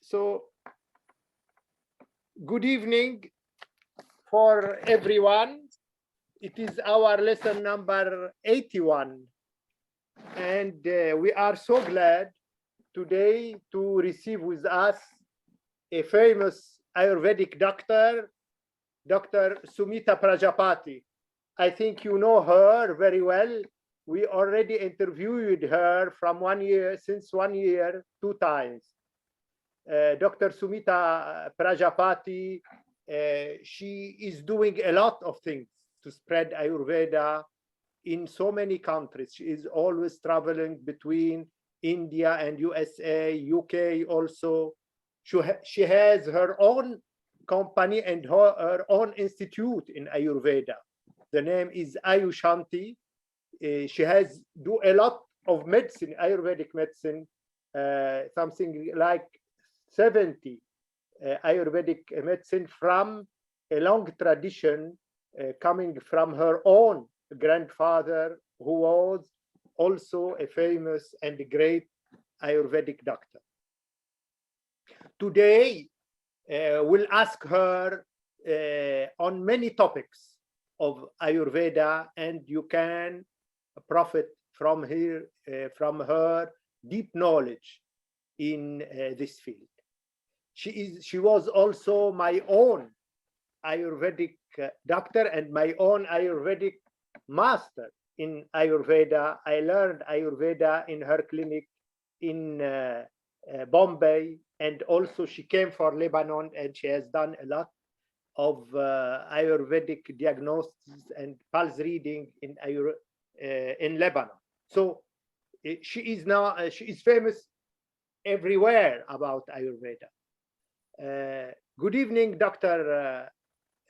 So, good evening for everyone. It is our lesson number 81. And we are so glad today to receive with us a famous Ayurvedic doctor, Dr. Sumita Prajapati. I think you know her very well. We already interviewed her from 1 year, since 1 year, 2 times. Dr. Sumita Prajapati, she is doing a lot of things to spread Ayurveda in so many countries. She is always traveling between India and USA, UK also. She has her own company and her own institute in Ayurveda. The name is Ayushanti. She has do a lot of medicine, Ayurvedic medicine, something like 70 Ayurvedic medicine from a long tradition coming from her own grandfather, who was also a famous and great Ayurvedic doctor. Today, we'll ask her on many topics of Ayurveda, and you can profit from her deep knowledge in this field. She was also my own Ayurvedic doctor and my own Ayurvedic master in Ayurveda. I learned Ayurveda in her clinic in Bombay, and also she came for Lebanon, and she has done a lot of Ayurvedic diagnosis and pulse reading in Lebanon. So she is famous everywhere about Ayurveda. Good evening, Dr.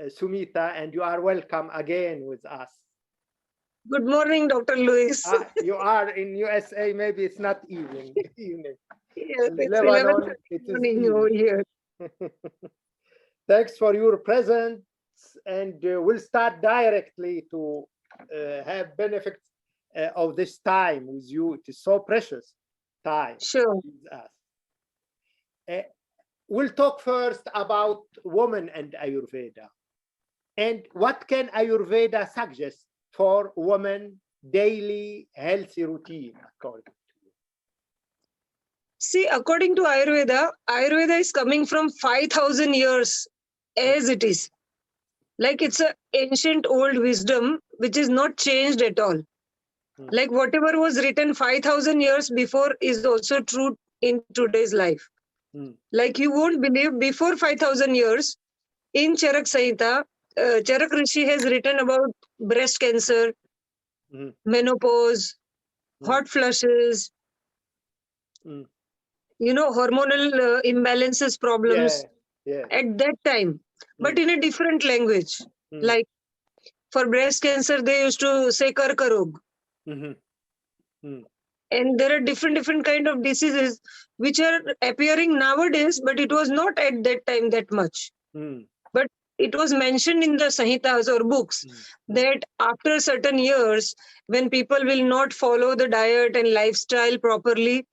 Sumita, and you are welcome again with us. Good morning, Dr. Lwiss. You are in USA, maybe it's not evening. Yes, In it's Lebanon, 11 it is morning over here. Thanks for your presence, and we'll start directly to have benefits of this time with you. It is so precious time Sure. with us. We'll talk first about women and Ayurveda. And what can Ayurveda suggest for women daily healthy routine, according to you? See, according to Ayurveda, Ayurveda is coming from 5,000 years as it is. Like it's an ancient old wisdom which is not changed at all. Like whatever was written 5,000 years before is also true in today's life. Like you won't believe, before 5,000 years, in Charak Samhita, Charak Rishi has written about breast cancer, menopause, hot flushes, hormonal imbalances problems at that time, but in a different language. Like for breast cancer, they used to say Karkarog. And there are different kind of diseases which are appearing nowadays, but it was not at that time that much. But it was mentioned in the Samhitas or books that after certain years, when people will not follow the diet and lifestyle properly,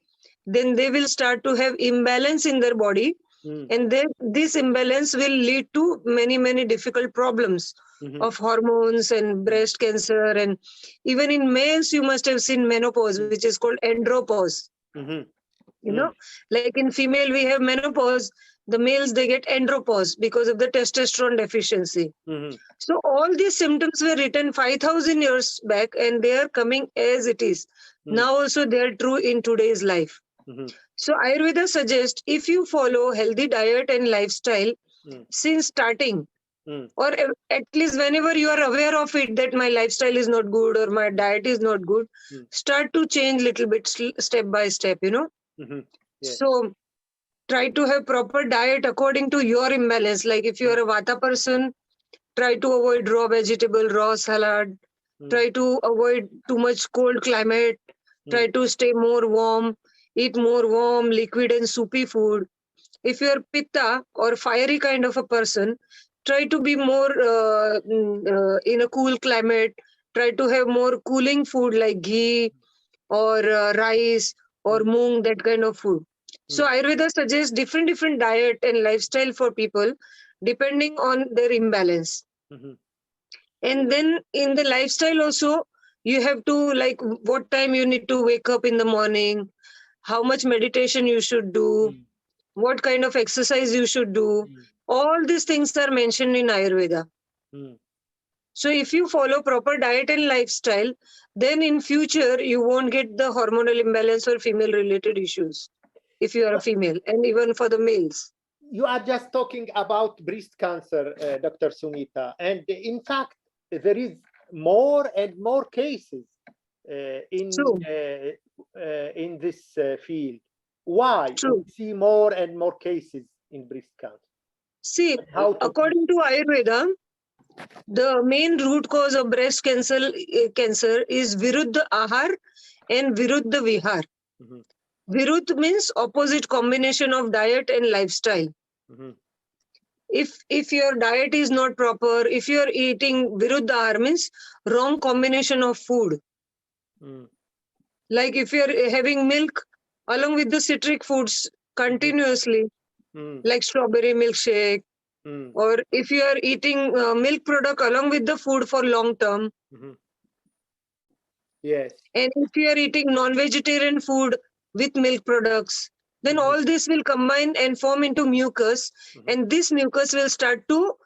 then they will start to have imbalance in their body. And then this imbalance will lead to many difficult problems of hormones and breast cancer. And even in males, you must have seen menopause, which is called andropause. Like in female, we have menopause. The males, they get andropause because of the testosterone deficiency. So all these symptoms were written 5,000 years back, and they are coming as it is. Now also they are true in today's life. So Ayurveda suggests if you follow healthy diet and lifestyle since starting, or at least whenever you are aware of it, that my lifestyle is not good or my diet is not good, start to change little bit step by step, So try to have proper diet according to your imbalance. Like if you are a Vata person, try to avoid raw vegetable, raw salad. Try to avoid too much cold climate. Try to stay more warm. Eat more warm, liquid and soupy food. If you are Pitta or fiery kind of a person, try to be more in a cool climate. Try to have more cooling food like ghee or rice or moong, that kind of food. So Ayurveda suggests different diet and lifestyle for people depending on their imbalance. And then in the lifestyle also, you have to like what time you need to wake up in the morning, how much meditation you should do, what kind of exercise you should do. All these things are mentioned in Ayurveda. So if you follow proper diet and lifestyle, then in future you won't get the hormonal imbalance or female related issues if you are a female, and even for the males. You are just talking about breast cancer, Dr. Sumita, and in fact, there is more and more cases in this field. Why we see more and more cases in breast cancer? See, according to Ayurveda, the main root cause of breast cancer is Viruddha Ahar and Viruddha Vihar. Viruddha means opposite combination of diet and lifestyle. If your diet is not proper, if you are eating Viruddha Ahar means wrong combination of food. Like if you are having milk along with the citric foods continuously, like strawberry milkshake, or if you are eating milk product along with the food for long term. Yes. And if you are eating non-vegetarian food with milk products, then all this will combine and form into mucus, and this mucus will start to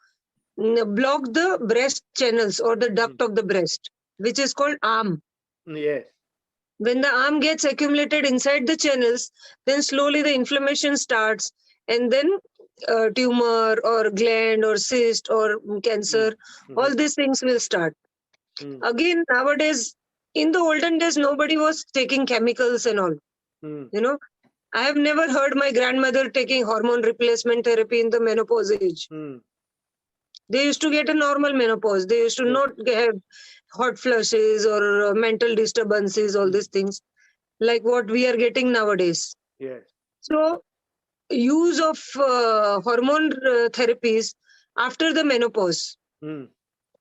block the breast channels or the duct of the breast, which is called arm. Yes. When the arm gets accumulated inside the channels, then slowly the inflammation starts, and then tumor or gland or cyst or cancer, all these things will start. Again, nowadays, in the olden days, nobody was taking chemicals and all. You know, I have never heard my grandmother taking hormone replacement therapy in the menopause age. They used to get a normal menopause. They used to not have hot flushes or mental disturbances, all these things, like what we are getting nowadays. Yes. So, use of hormone therapies after the menopause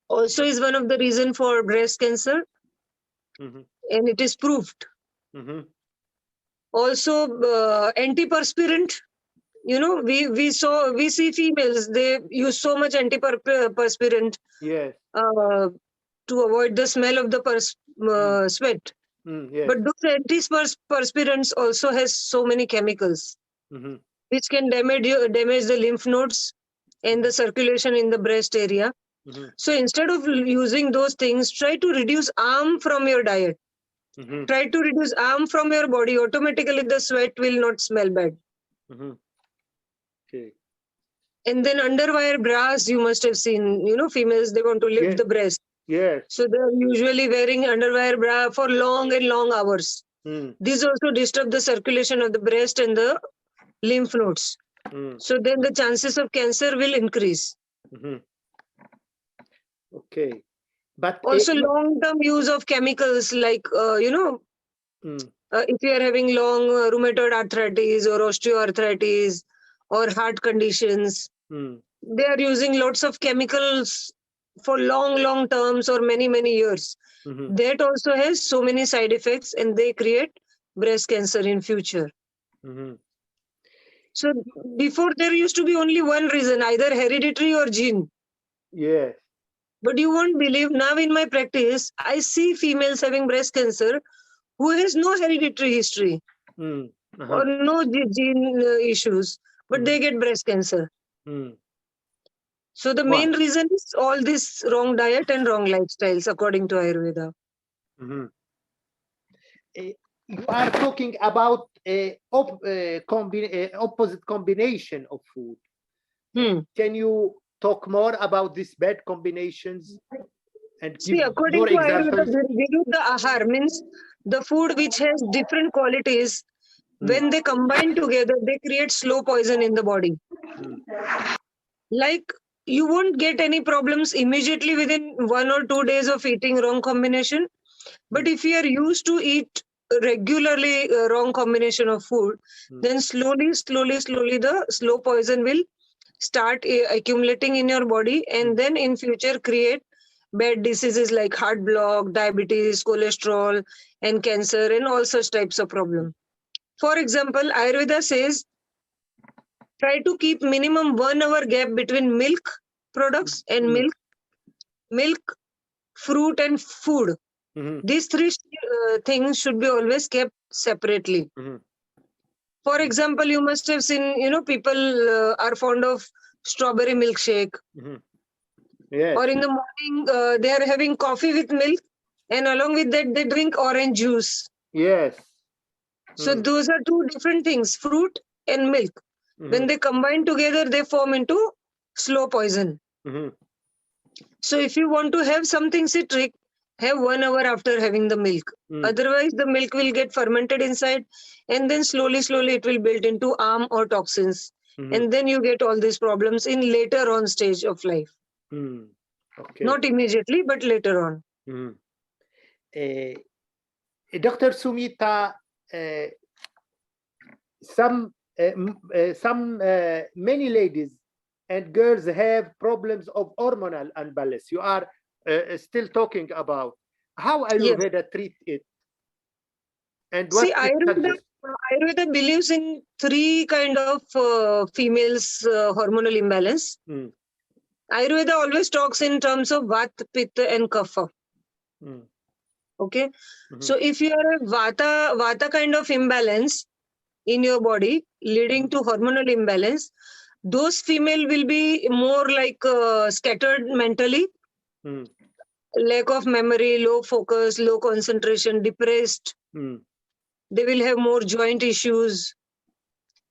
also is one of the reason for breast cancer, and it is proved. Also, antiperspirant. You know, we see females, they use so much antiperspirant to avoid the smell of the sweat. But those antiperspirants also has so many chemicals which can damage the lymph nodes and the circulation in the breast area. So instead of using those things, try to reduce arm from your diet. Try to reduce arm from your body. Automatically the sweat will not smell bad. Okay. And then underwire bras, you must have seen, you know, females, they want to lift the breast. Yes. So they're usually wearing underwire bra for long and long hours. These also disturb the circulation of the breast and the lymph nodes. So then the chances of cancer will increase. Okay. But also long-term use of chemicals like, if you are having long rheumatoid arthritis or osteoarthritis or heart conditions, they are using lots of chemicals for long terms or many years. That also has so many side effects, and they create breast cancer in future. So before there used to be only one reason, either hereditary or gene. Yes. But you won't believe, now in my practice, I see females having breast cancer who has no hereditary history or no gene issues, but they get breast cancer. So the main reason is all this wrong diet and wrong lifestyles, according to Ayurveda. You are talking about opposite combination of food. Can you talk more about these bad combinations and give according more to examples? Ayurveda, the ahar means the food which has different qualities. When they combine together, they create slow poison in the body. Like, you won't get any problems immediately within 1 or 2 days of eating wrong combination. But if you are used to eat regularly wrong combination of food, then slowly the slow poison will start accumulating in your body, and then in future create bad diseases like heart block, diabetes, cholesterol, and cancer, and all such types of problems. For example, Ayurveda says, try to keep minimum 1 hour gap between milk products and milk, fruit and food. These three things should be always kept separately. For example, you must have seen, people are fond of strawberry milkshake. Yes. Or in the morning, they are having coffee with milk, and along with that, they drink orange juice. Yes. So those are two different things, fruit and milk. When they combine together, they form into slow poison. So if you want to have something citric, have 1 hour after having the milk. Otherwise, the milk will get fermented inside, and then slowly it will build into harm or toxins. And then you get all these problems in later on stage of life. Okay. Not immediately, but later on. Dr. Sumita, many ladies and girls have problems of hormonal imbalance. You are still talking about how Ayurveda treats it. And what See, Ayurveda believes in three kind of females hormonal imbalance. Ayurveda always talks in terms of Vata, Pitta and Kapha. Okay. So if you are a Vata kind of imbalance in your body leading to hormonal imbalance, those female will be more like scattered mentally, lack of memory, low focus, low concentration, depressed. They will have more joint issues.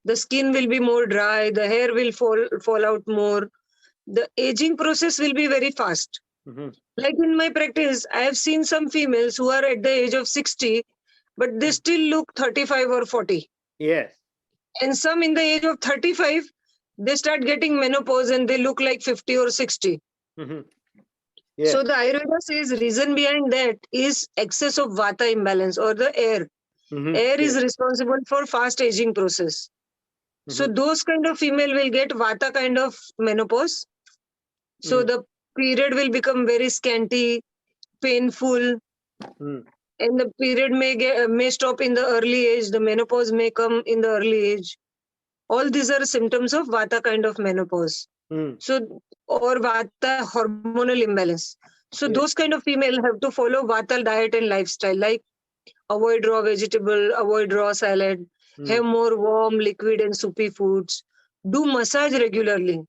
The skin will be more dry. The hair will fall out more. The aging process will be very fast. Like in my practice, I have seen some females who are at the age of 60, but they still look 35 or 40. Yes. And some in the age of 35, they start getting menopause and they look like 50 or 60. Yes. So the Ayurveda says reason behind that is excess of Vata imbalance or the air. Air is responsible for fast aging process. So those kind of female will get Vata kind of menopause. So the period will become very scanty, painful, and the period may stop in the early age. The menopause may come in the early age. All these are symptoms of Vata kind of menopause. So, or Vata hormonal imbalance. So those kind of female have to follow Vata diet and lifestyle, like avoid raw vegetable, avoid raw salad, have more warm, liquid and soupy foods, do massage regularly.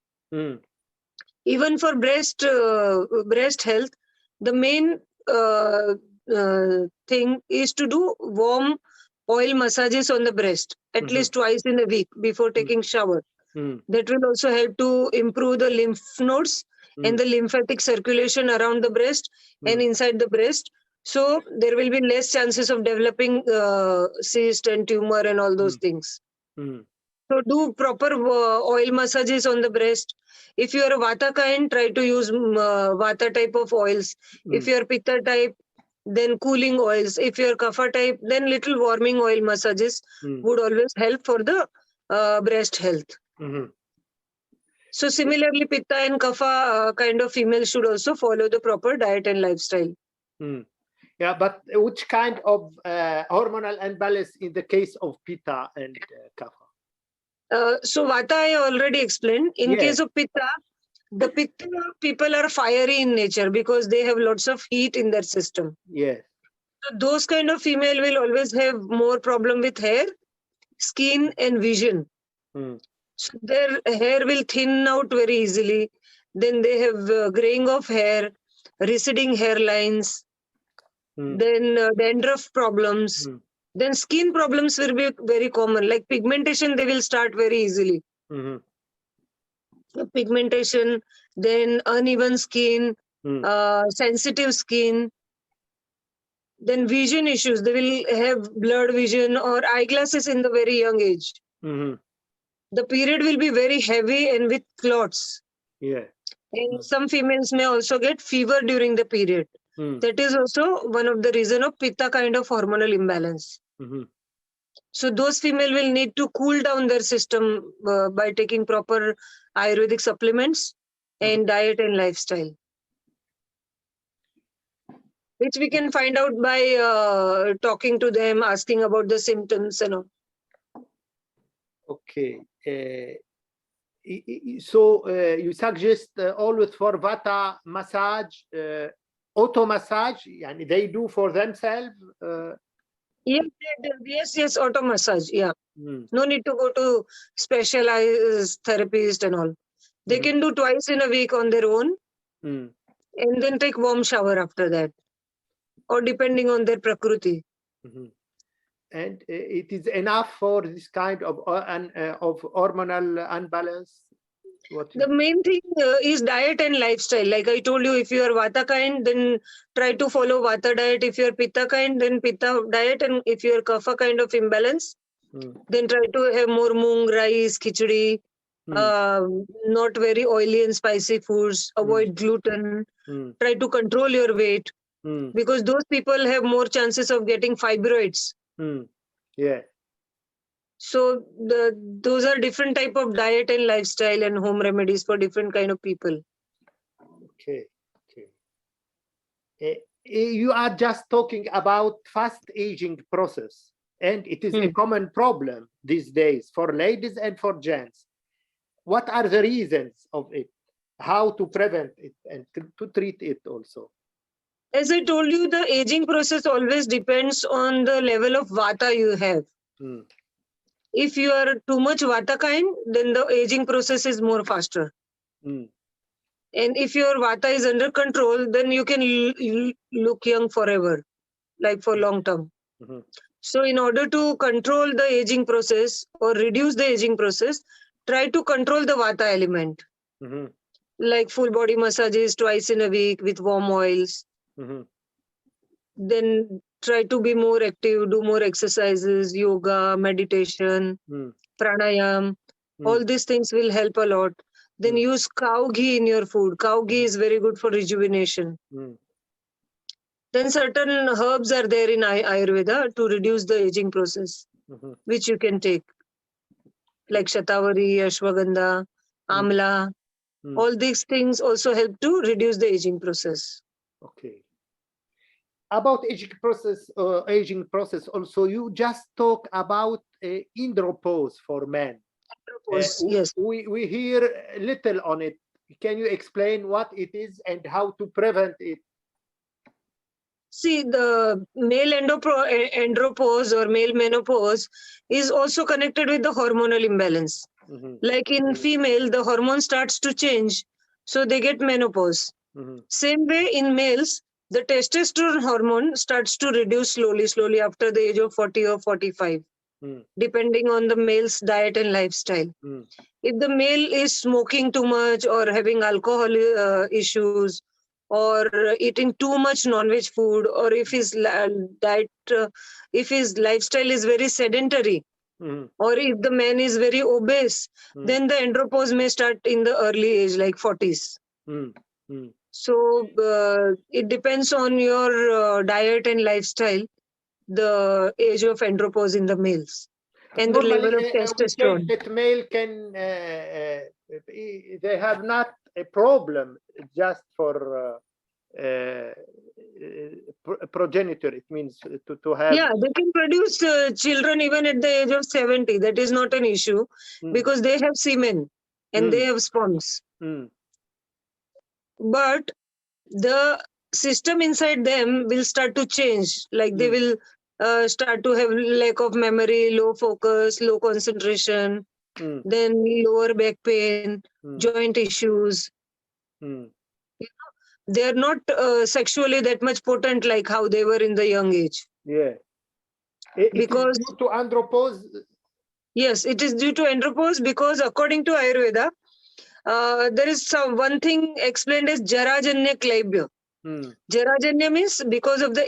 Even for breast health, the main thing is to do warm oil massages on the breast at least twice in a week before taking shower. That will also help to improve the lymph nodes and the lymphatic circulation around the breast and inside the breast. So there will be less chances of developing cyst and tumor and all those things. So do proper oil massages on the breast. If you are a Vata kind, try to use Vata type of oils. If you are Pitta type, then cooling oils. If you are Kapha type, then little warming oil massages would always help for the breast health. So similarly, Pitta and Kapha kind of females should also follow the proper diet and lifestyle. Yeah, but which kind of hormonal imbalance in the case of Pitta and Kapha? So Vata I already explained. In case of Pitta, the Pitta people are fiery in nature because they have lots of heat in their system. Yes. So those kind of female will always have more problem with hair, skin and vision. So their hair will thin out very easily. Then they have graying of hair, receding hairlines, then dandruff problems. Then skin problems will be very common. Like pigmentation, they will start very easily. Pigmentation, then uneven skin, sensitive skin. Then vision issues. They will have blurred vision or eyeglasses in the very young age. The period will be very heavy and with clots. And some females may also get fever during the period. That is also one of the reason of Pitta kind of hormonal imbalance. So those female will need to cool down their system by taking proper Ayurvedic supplements and diet and lifestyle, which we can find out by talking to them, asking about the symptoms and all. Okay. So you suggest always for Vata massage, auto massage, and they do for themselves? Yes, auto massage. Yeah. Mm. No need to go to specialized therapist and all. They can do twice in a week on their own Mm. and then take warm shower after that, or depending on their prakruti. Mhm. And it is enough for this kind of hormonal unbalance. The main thing is diet and lifestyle. Like I told you, if you are Vata kind, then try to follow Vata diet. If you are Pitta kind, then Pitta diet. And if you are Kapha kind of imbalance, then try to have more moong, rice, khichdi, not very oily and spicy foods, avoid gluten, try to control your weight, because those people have more chances of getting fibroids. Yeah. So those are different type of diet and lifestyle and home remedies for different kind of people. Okay. You are just talking about fast aging process, and it is a common problem these days for ladies and for gents. What are the reasons of it? How to prevent it and to treat it also? As I told you, the aging process always depends on the level of Vata you have. If you are too much Vata kind, then the aging process is more faster. And if your Vata is under control, then you can look young forever, like for long term. So in order to control the aging process or reduce the aging process, try to control the Vata element. Like full body massages twice in a week with warm oils. Then try to be more active, do more exercises, yoga, meditation, pranayam. All these things will help a lot. Then use cow ghee in your food. Cow ghee is very good for rejuvenation. Then certain herbs are there in Ayurveda to reduce the aging process, which you can take. Like Shatavari, Ashwagandha, Amla. All these things also help to reduce the aging process. Okay. About aging process also, you just talk about Andropause for men. Andropause, yes. We hear little on it. Can you explain what it is and how to prevent it? See, the male andropause or male menopause is also connected with the hormonal imbalance. Like in female, the hormone starts to change, so they get menopause. Same way in males, the testosterone hormone starts to reduce slowly after the age of 40 or 45, depending on the male's diet and lifestyle. If the male is smoking too much or having alcohol issues, or eating too much non-veg food, or if his diet, if his lifestyle is very sedentary, or if the man is very obese, then the andropause may start in the early age, like 40s. So it depends on your diet and lifestyle, the age of andropause in the males and normally, the level of testosterone. That male can they have not a problem just for progenitor. It means to have. Yeah, they can produce children even at the age of 70. That is not an issue because they have semen and they have sperms. But the system inside them will start to change. Like they will start to have lack of memory, low focus, low concentration, then lower back pain, joint issues. They are not sexually that much potent like how they were in the young age. Yeah. Because due to andropause. Yes, it is due to andropause because according to Ayurveda, there is one thing explained as Jarajanya Klaibya. Jarajanya means because of the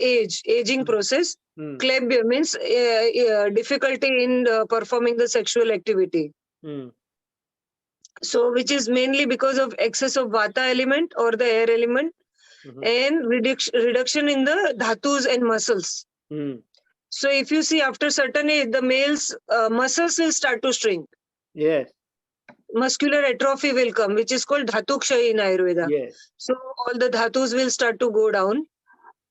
aging process. Klaibya means difficulty in performing the sexual activity. So, which is mainly because of excess of Vata element or the air element and reduction in the dhatus and muscles. So, if you see after certain age, the male's muscles will start to shrink. Yes. Muscular atrophy will come, which is called dhatu kshay in Ayurveda. Yes. So all the dhatus will start to go down.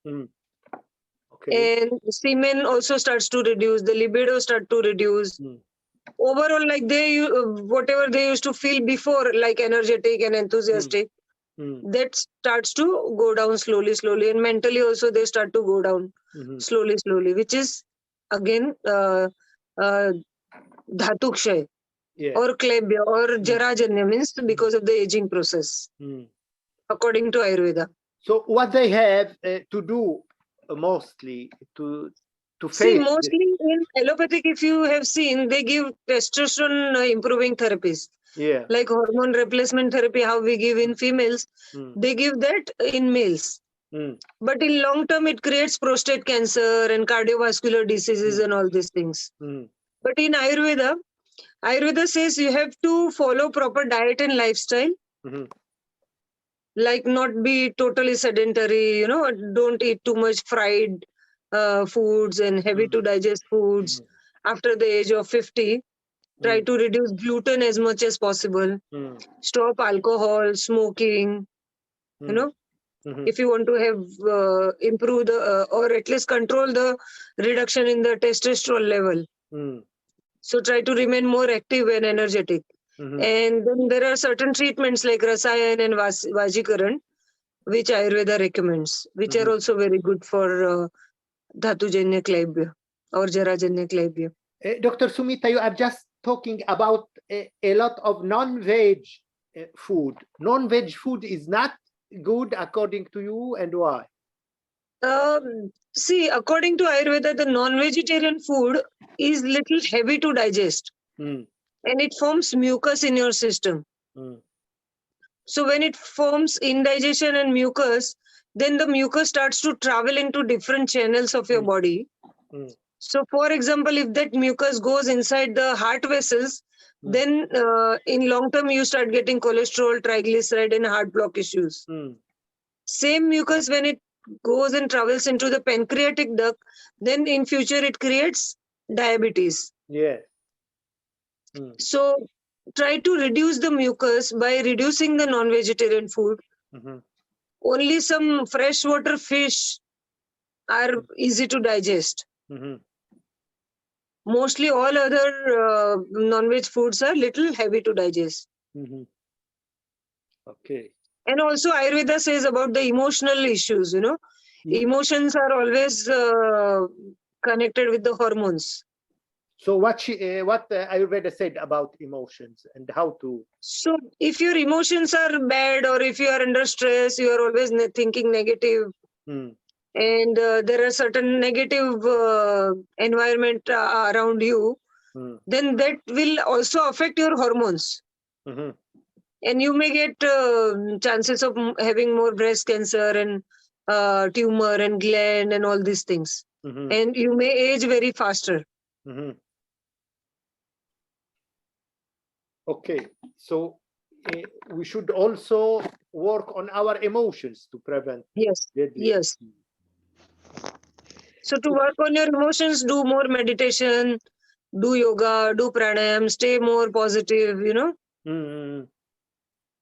Okay. And semen also starts to reduce, the libido start to reduce. overall, like whatever they used to feel before, like energetic and enthusiastic, that starts to go down slowly, and mentally also they start to go down slowly, which is again dhatukshay or klebya or jarajanya, means because of the aging process, according to Ayurveda. So what they have to do mostly to See, face mostly in allopathic, if you have seen, they give testosterone improving therapies. Yeah. Like hormone replacement therapy, how we give in females, they give that in males. But in long term, it creates prostate cancer and cardiovascular diseases and all these things. But in Ayurveda says you have to follow proper diet and lifestyle. Like not be totally sedentary, don't eat too much fried foods and heavy to digest foods after the age of 50. Try to reduce gluten as much as possible. Stop alcohol, smoking, if you want to have improve the or at least control the reduction in the testosterone level. So try to remain more active and energetic. And then there are certain treatments like Rasayan and Vajikaran, which Ayurveda recommends, which are also very good for Dhatujanya Klaibya or Jarajanya Klaibya. Dr. Sumita, you are just talking about a lot of non-veg food. Non-veg food is not good according to you, and why? See, according to Ayurveda, the non-vegetarian food is little heavy to digest. And it forms mucus in your system. So when it forms indigestion and mucus, then the mucus starts to travel into different channels of your body. So for example, if that mucus goes inside the heart vessels, then in long term you start getting cholesterol, triglyceride and heart block issues. Same mucus, when it goes and travels into the pancreatic duct, then in future it creates diabetes. Yes. So try to reduce the mucus by reducing the non-vegetarian food. Only some freshwater fish are easy to digest. Mostly all other non-veg foods are little heavy to digest. Okay. And also Ayurveda says about the emotional issues, emotions are always connected with the hormones. So what Ayurveda said about emotions and how to... So if your emotions are bad or if you are under stress, you are always thinking negative, and there are certain negative environment around you, then that will also affect your hormones. And you may get chances of having more breast cancer and tumor and gland and all these things. And you may age very faster. Okay, so we should also work on our emotions to prevent. Yes. So to work on your emotions, do more meditation, do yoga, do pranayam, stay more positive,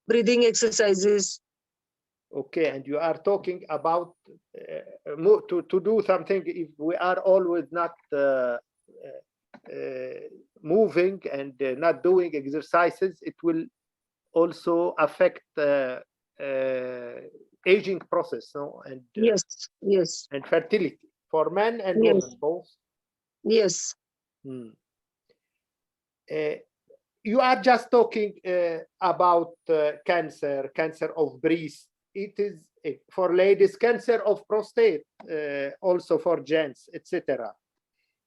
breathing exercises. Okay, and you are talking about to do something. If we are always not moving and not doing exercises, it will also affect aging process, no? And yes, and fertility for men and women both. Yes. You are just talking about cancer of breast. It is for ladies, cancer of prostate, also for gents, etc.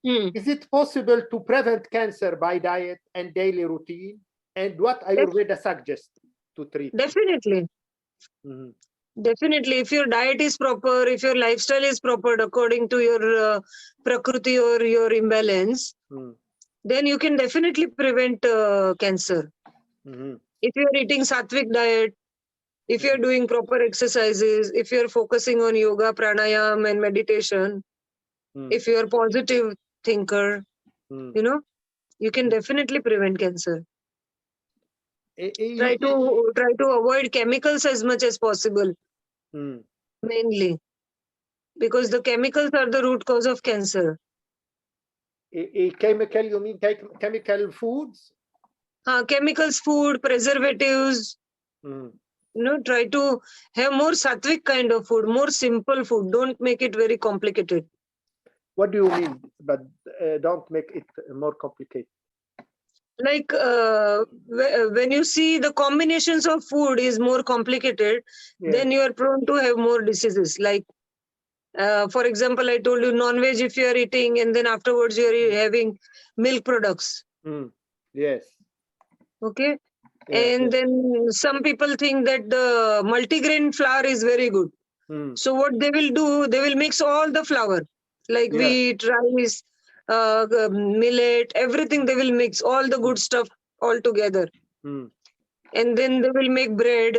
Is it possible to prevent cancer by diet and daily routine? And what Ayurveda suggests to treat? Definitely. Definitely. If your diet is proper, if your lifestyle is proper according to your prakriti or your imbalance, then you can definitely prevent cancer. If you are eating sattvic diet, if you are doing proper exercises, if you are focusing on yoga, pranayam and meditation, if you are positive thinker, you can definitely prevent cancer. Try to avoid chemicals as much as possible, mainly, because the chemicals are the root cause of cancer. Chemical, you mean chemical foods? Chemicals, food, preservatives. Try to have more sattvic kind of food, more simple food. Don't make it very complicated. What do you mean? But don't make it more complicated. Like when you see the combinations of food is more complicated, then you are prone to have more diseases. Like, for example, I told you non-veg if you are eating and then afterwards you are having milk products. Yes. Okay. And then some people think that the multigrain flour is very good. So what they will do, they will mix all the flour, like wheat, rice, millet, everything they will mix, all the good stuff all together. And then they will make bread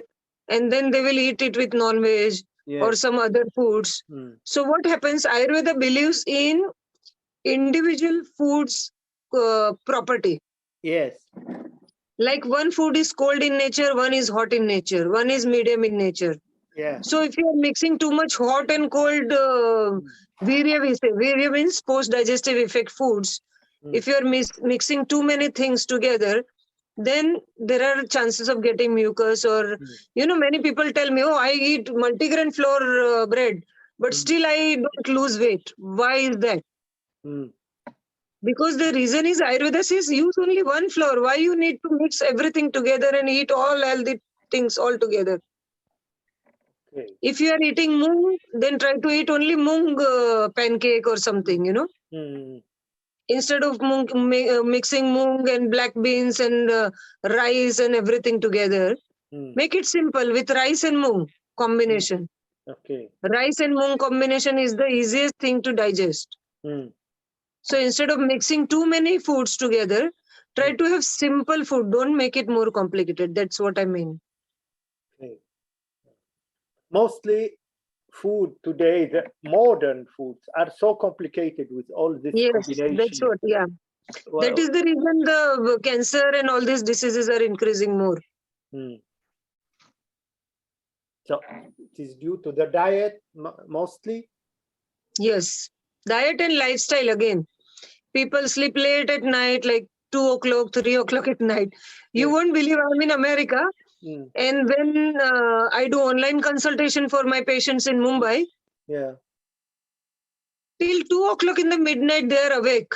and then they will eat it with non-veg or some other foods. So what happens, Ayurveda believes in individual foods property. Yes. Like one food is cold in nature, one is hot in nature, one is medium in nature. So if you are mixing too much hot and cold virya, we say virya means post-digestive effect foods. If you are mixing too many things together, then there are chances of getting mucus or, many people tell me, oh, I eat multigrain flour bread, but still I don't lose weight. Why is that? Because the reason is Ayurveda says use only one flour. Why you need to mix everything together and eat all healthy things all together? If you are eating moong, then try to eat only moong pancake or something, Instead of mixing moong and black beans and rice and everything together, make it simple with rice and moong combination. Rice and moong combination is the easiest thing to digest. So instead of mixing too many foods together, try to have simple food. Don't make it more complicated. That's what I mean. Mostly food today, the modern foods are so complicated with all this combination. That's what, that is the reason the cancer and all these diseases are increasing more. So it is due to the diet mostly? Yes. Diet and lifestyle again. People sleep late at night, like 2 o'clock, 3 o'clock at night. You won't believe I'm in America. And when I do online consultation for my patients in Mumbai, till 2 o'clock in the midnight, they are awake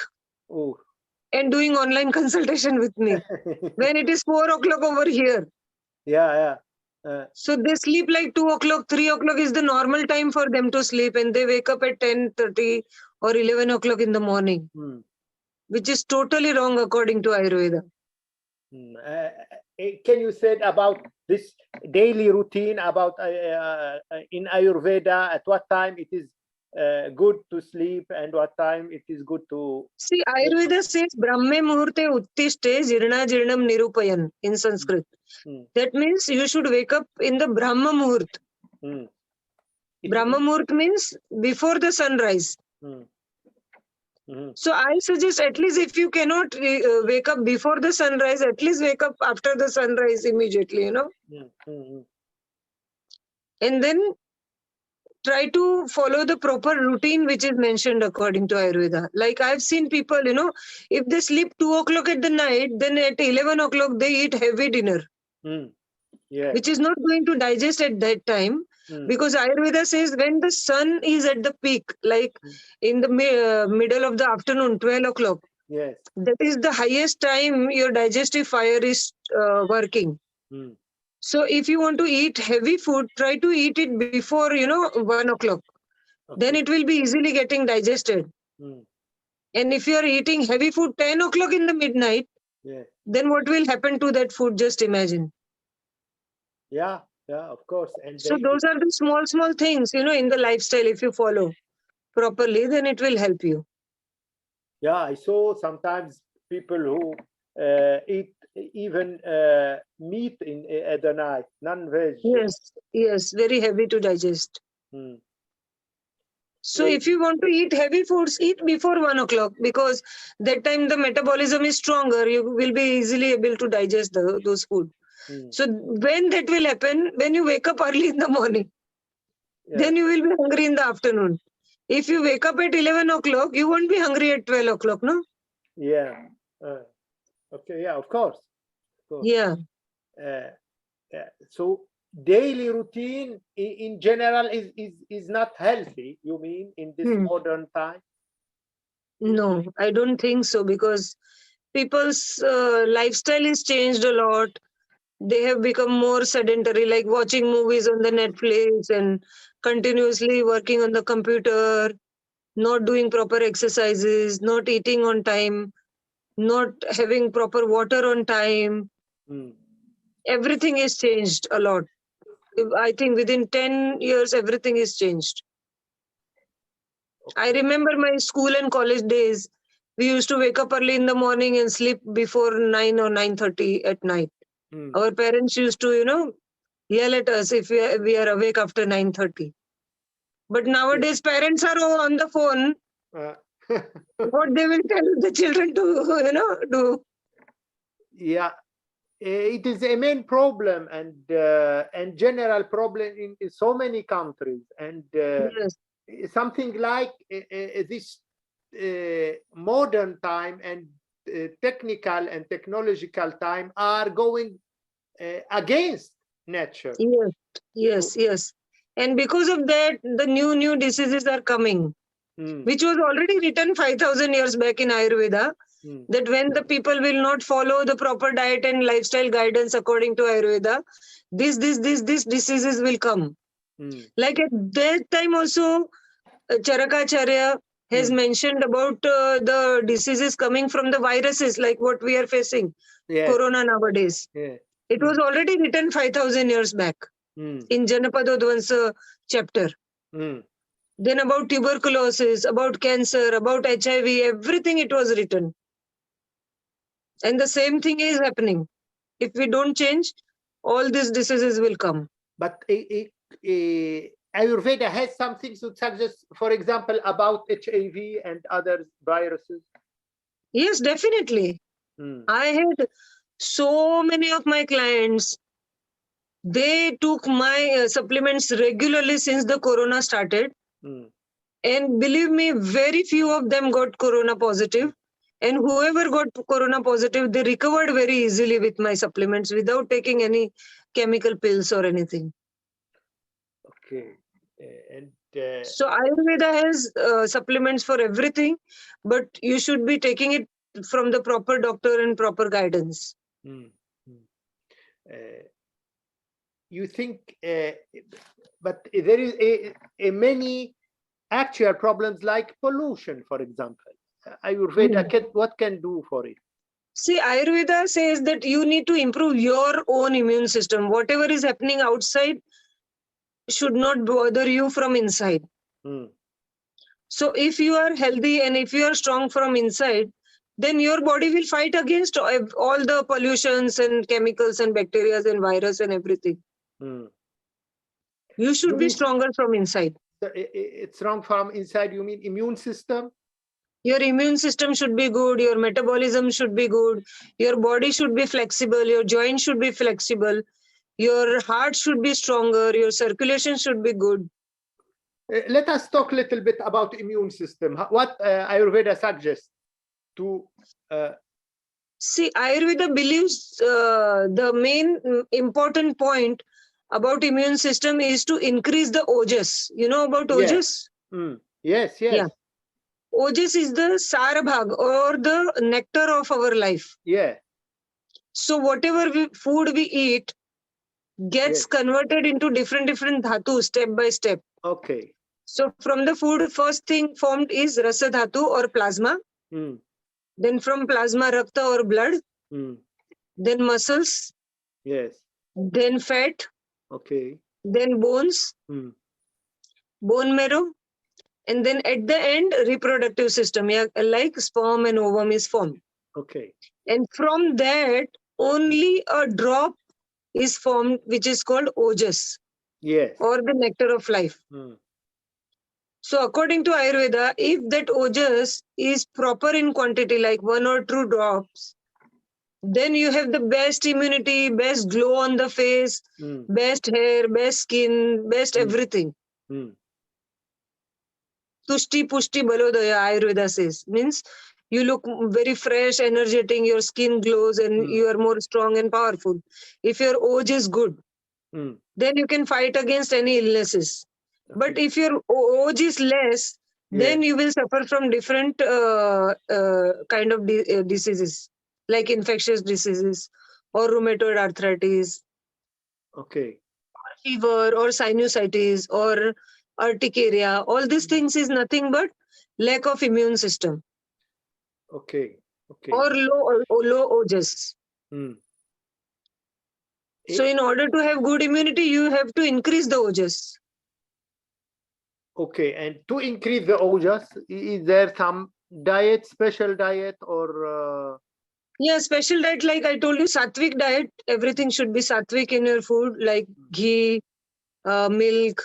and doing online consultation with me. When it is 4 o'clock over here. So they sleep like 2 o'clock, 3 o'clock is the normal time for them to sleep, and they wake up at 10:30 or 11 o'clock in the morning, which is totally wrong according to Ayurveda. Can you say about this daily routine about in Ayurveda, at what time it is good to sleep and what time it is good to... See, Ayurveda says Brahme Muhurte Uttishte Jirna Jirnam Nirupayan in Sanskrit. That means you should wake up in the Brahma Muhurt. Brahma Muhurt means before the sunrise. So I suggest at least if you cannot wake up before the sunrise, at least wake up after the sunrise immediately, And then try to follow the proper routine which is mentioned according to Ayurveda. Like I've seen people, if they sleep 2 o'clock at the night, then at 11 o'clock they eat heavy dinner, which is not going to digest at that time. Because Ayurveda says when the sun is at the peak, like in the middle of the afternoon, 12 o'clock, that is the highest time your digestive fire is working. So if you want to eat heavy food, try to eat it before, 1 o'clock. Then it will be easily getting digested. And if you are eating heavy food 10 o'clock in the midnight, then what will happen to that food? Just imagine. Yeah, of course. And so those are the small things, in the lifestyle. If you follow properly, then it will help you. Yeah, I saw sometimes people who eat even meat at the night, non-veg. Yes, very heavy to digest. So if you want to eat heavy foods, eat before 1 o'clock, because that time the metabolism is stronger. You will be easily able to digest those food. So when that will happen, when you wake up early in the morning, then you will be hungry in the afternoon. If you wake up at 11 o'clock, you won't be hungry at 12 o'clock, no? Yeah. Okay. Yeah. Of course. Of course. Yeah. So daily routine in general is not healthy, you mean, in this modern time? No, I don't think so, because people's lifestyle is changed a lot. They have become more sedentary, like watching movies on the Netflix and continuously working on the computer, not doing proper exercises, not eating on time, not having proper water on time. Everything is changed a lot. I think within 10 years, everything is changed. I remember my school and college days. We used to wake up early in the morning and sleep before 9 or 9:30 at night. Our parents used to, yell at us if we are awake after 9:30. But nowadays, parents are on the phone. What they will tell the children to, do. Yeah. It is a main problem and general problem in so many countries, and Yes. something like this modern time and technical and technological time are going against nature. Yes. And because of that, the new diseases are coming, which was already written 5,000 years back in Ayurveda, that when the people will not follow the proper diet and lifestyle guidance according to Ayurveda, these diseases will come. Like at that time also, Charakacharya has mentioned about the diseases coming from the viruses, like what we are facing, Corona nowadays. It was already written 5,000 years back in Janapadodvansa chapter. Then about tuberculosis, about cancer, about HIV, everything it was written. And the same thing is happening. If we don't change, all these diseases will come. But Ayurveda has something to suggest, for example, about HIV and other viruses? Yes, definitely. I had so many of my clients, they took my supplements regularly since the Corona started. And believe me, very few of them got Corona positive. And whoever got Corona positive, they recovered very easily with my supplements without taking any chemical pills or anything. Okay. So Ayurveda has supplements for everything, but you should be taking it from the proper doctor and proper guidance. You think, but there is a many actual problems like pollution, for example. Ayurveda, what can do for it? See, Ayurveda says that you need to improve your own immune system. Whatever is happening outside should not bother you from inside. So if you are healthy and if you are strong from inside, then your body will fight against all the pollutions and chemicals and bacteria and virus and everything. You should be stronger from inside. It's strong from inside, you mean immune system? Your immune system should be good, your metabolism should be good, your body should be flexible, your joints should be flexible, your heart should be stronger, your circulation should be good. Let us talk a little bit about immune system. What Ayurveda suggests to... See, Ayurveda believes the main important point about immune system is to increase the ojas. You know about ojas? Yes. Yeah. Ojas is the sarabhag or the nectar of our life. Yeah. So whatever food we eat gets converted into different dhatu step by step. Okay. So from the food, first thing formed is rasa dhatu or plasma. Then from plasma, rakta or blood. Then muscles. Yes. Then fat. Okay. Then bones. Bone marrow. And then at the end, reproductive system, like sperm and ovum is formed. Okay. And from that, only a drop is formed, which is called ojas. Yes. Or the nectar of life. So according to Ayurveda, if that ojas is proper in quantity, like 1 or 2 drops, then you have the best immunity, best glow on the face, best hair, best skin, best everything. Tushti Pushti Balodaya, Ayurveda says. Means you look very fresh, energetic, your skin glows and you are more strong and powerful. If your oj is good, then you can fight against any illnesses. But if your oj is less, then you will suffer from different kind of diseases, like infectious diseases or rheumatoid arthritis, fever or sinusitis or urticaria. All these things is nothing but lack of immune system or low ojas. So in order to have good immunity, you have to increase the ojas. And to increase the ojas, is there some diet, special diet, or yeah, special diet, like I told you, sattvic diet. Everything should be sattvic in your food, like ghee, milk,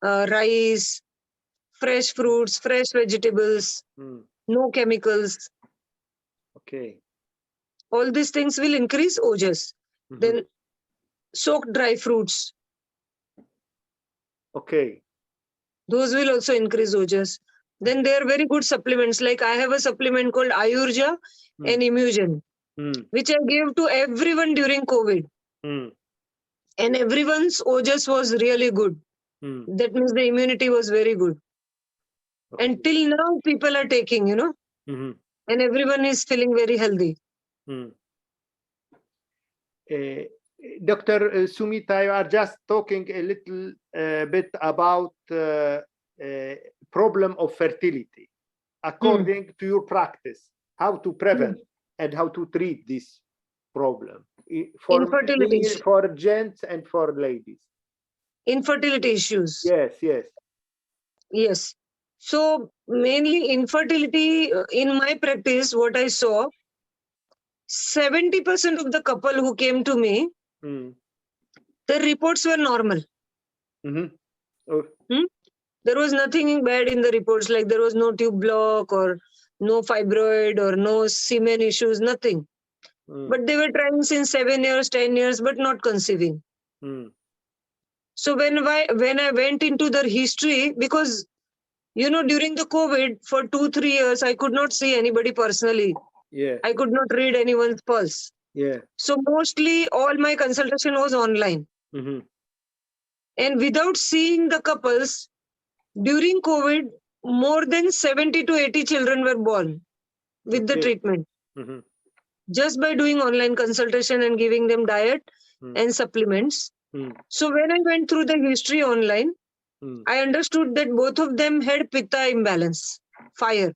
rice, fresh fruits, fresh vegetables, no chemicals. All these things will increase ojas. Then soaked dry fruits. Those will also increase ojas. Then there are very good supplements. Like I have a supplement called Ayurved and Immugen, which I gave to everyone during COVID. And everyone's ojas was really good. That means the immunity was very good. And till now, people are taking, and everyone is feeling very healthy. Dr. Sumita, you are just talking a little bit about problem of fertility. According to your practice, how to prevent and how to treat this problem for infertility, for gents and for ladies. Infertility issues. Yes. So mainly infertility, in my practice, what I saw, 70% of the couple who came to me, their reports were normal. There was nothing bad in the reports, like there was no tube block or no fibroid or no semen issues, nothing. But they were trying since 7 years, 10 years, but not conceiving. So when I went into their history, because during the COVID for 2-3 years, I could not see anybody personally. I could not read anyone's pulse. So mostly all my consultation was online. And without seeing the couples, during COVID, more than 70 to 80 children were born with the treatment. Just by doing online consultation and giving them diet and supplements. So when I went through the history online, I understood that both of them had pitta imbalance, fire.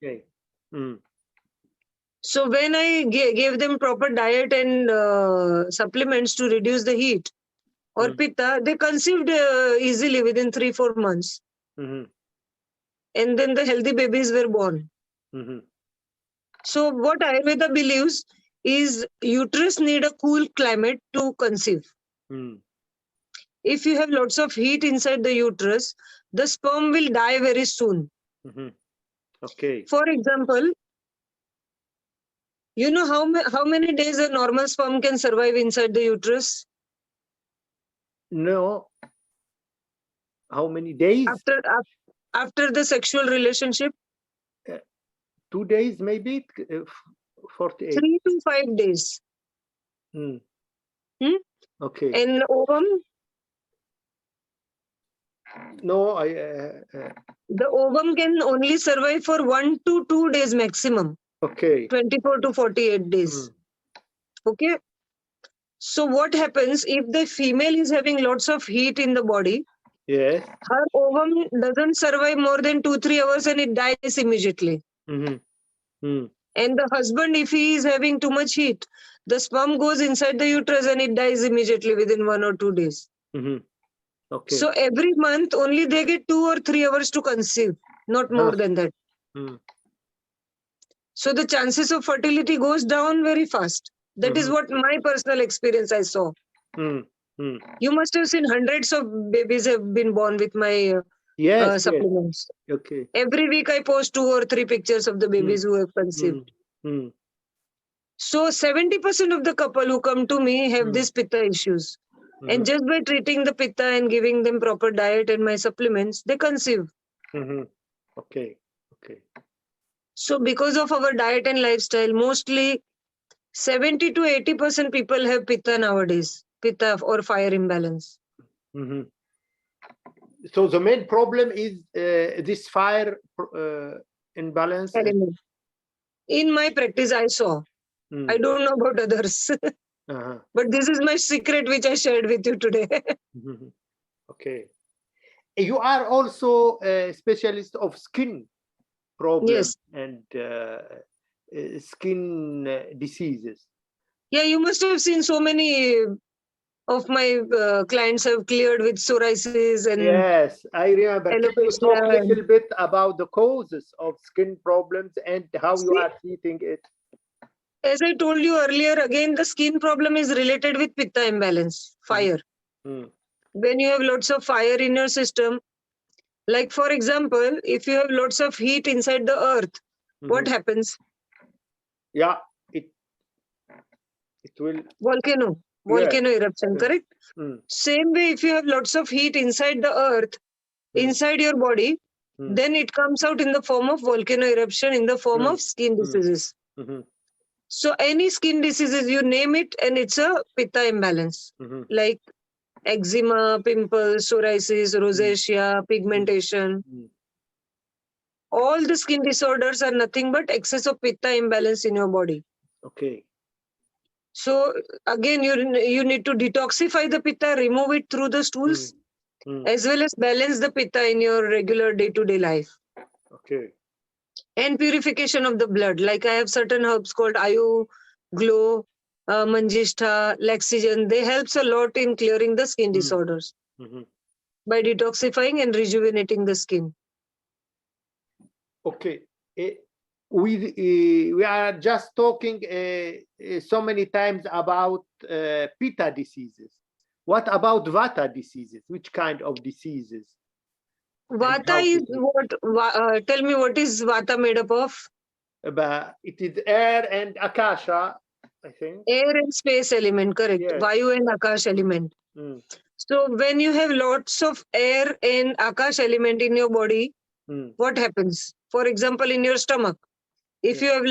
So when I gave them proper diet and supplements to reduce the heat or pitta, they conceived easily within 3-4 months. And then the healthy babies were born. So what Ayurveda believes is uterus need a cool climate to conceive. If you have lots of heat inside the uterus, the sperm will die very soon. For example, you know how many days a normal sperm can survive inside the uterus? No. How many days? After the sexual relationship? 2 days, maybe? 48. 3 to 5 days. Okay. And ovum? No, the ovum can only survive for 1 to 2 days maximum. 24 to 48 days. Okay. So what happens if the female is having lots of heat in the body? Her ovum doesn't survive more than 2-3 hours and it dies immediately. And the husband, if he is having too much heat, the sperm goes inside the uterus and it dies immediately within 1 or 2 days. So every month only they get 2 or 3 hours to conceive, not more than that. So the chances of fertility goes down very fast. That is what my personal experience I saw. You must have seen hundreds of babies have been born with my supplements. Every week I post 2 or 3 pictures of the babies who have conceived. So 70% of the couple who come to me have these pitta issues. And just by treating the pitta and giving them proper diet and my supplements, they conceive. Okay. Okay. So because of our diet and lifestyle, mostly 70 to 80% people have pitta nowadays, pitta or fire imbalance. Mm-hmm. So the main problem is this fire imbalance. Element. In my practice, I saw. I don't know about others. Uh-huh. But this is my secret which I shared with you today. Okay. You are also a specialist of skin problems and skin diseases. Yeah, you must have seen so many of my clients have cleared with psoriasis and Yes, I remember. Can you talk a alopecia. little bit about the causes of skin problems and how you See, are treating it? as I told you earlier, again, the skin problem is related with pitta imbalance, fire. Mm. When you have lots of fire in your system, like for example, if you have lots of heat inside the earth, what happens? Yeah, it will. Volcano Yes. eruption, correct? Same way, if you have lots of heat inside the earth, inside your body, then it comes out in the form of volcano eruption, in the form of skin diseases. So any skin diseases, you name it, and it's a pitta imbalance, like eczema, pimples, psoriasis, rosacea, pigmentation. All the skin disorders are nothing but excess of pitta imbalance in your body. Okay. So again, you need to detoxify the pitta, remove it through the stools, as well as balance the pitta in your regular day-to-day life. Okay. And purification of the blood. Like I have certain herbs called Ayu, Glow, Manjishtha, Laxygen. They helps a lot in clearing the skin disorders by detoxifying and rejuvenating the skin. Okay. We are just talking so many times about pitta diseases. What about vata diseases? Which kind of diseases? Vata is what? Tell me, what is vata made up of? But it is air and akasha, I think. Air and space element, correct. Yes. Vayu and akash element. So when you have lots of air and akash element in your body, what happens? For example, in your stomach, if you have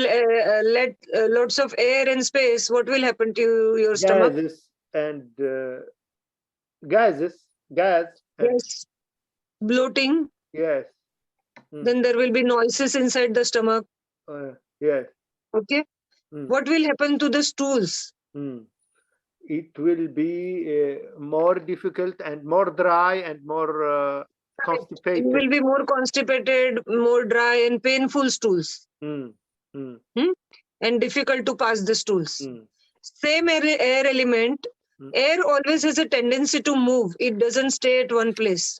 let lots of air and space, what will happen to your stomach? Gases. Yes. Bloating. Yes. Then there will be noises inside the stomach. Yes. Okay. What will happen to the stools? It will be more difficult and more dry and more constipated. It will be more constipated, more dry and painful stools. And difficult to pass the stools. Same air element. Air always has a tendency to move. It doesn't stay at one place.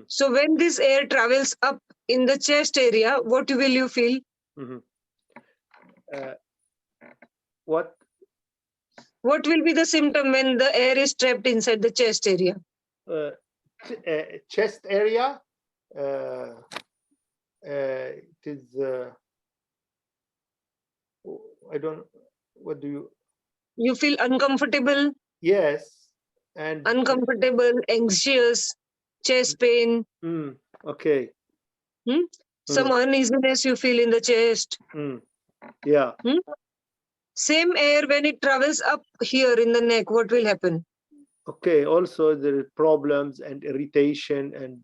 So when this air travels up in the chest area, what will you feel? What will be the symptom when the air is trapped inside the chest area? Chest area. It is. I don't. What do you? You feel uncomfortable? Yes. And uncomfortable, anxious, chest pain. Okay. Some uneasiness you feel in the chest. Yeah. Same air, when it travels up here in the neck, what will happen? Okay. Also, there are problems and irritation and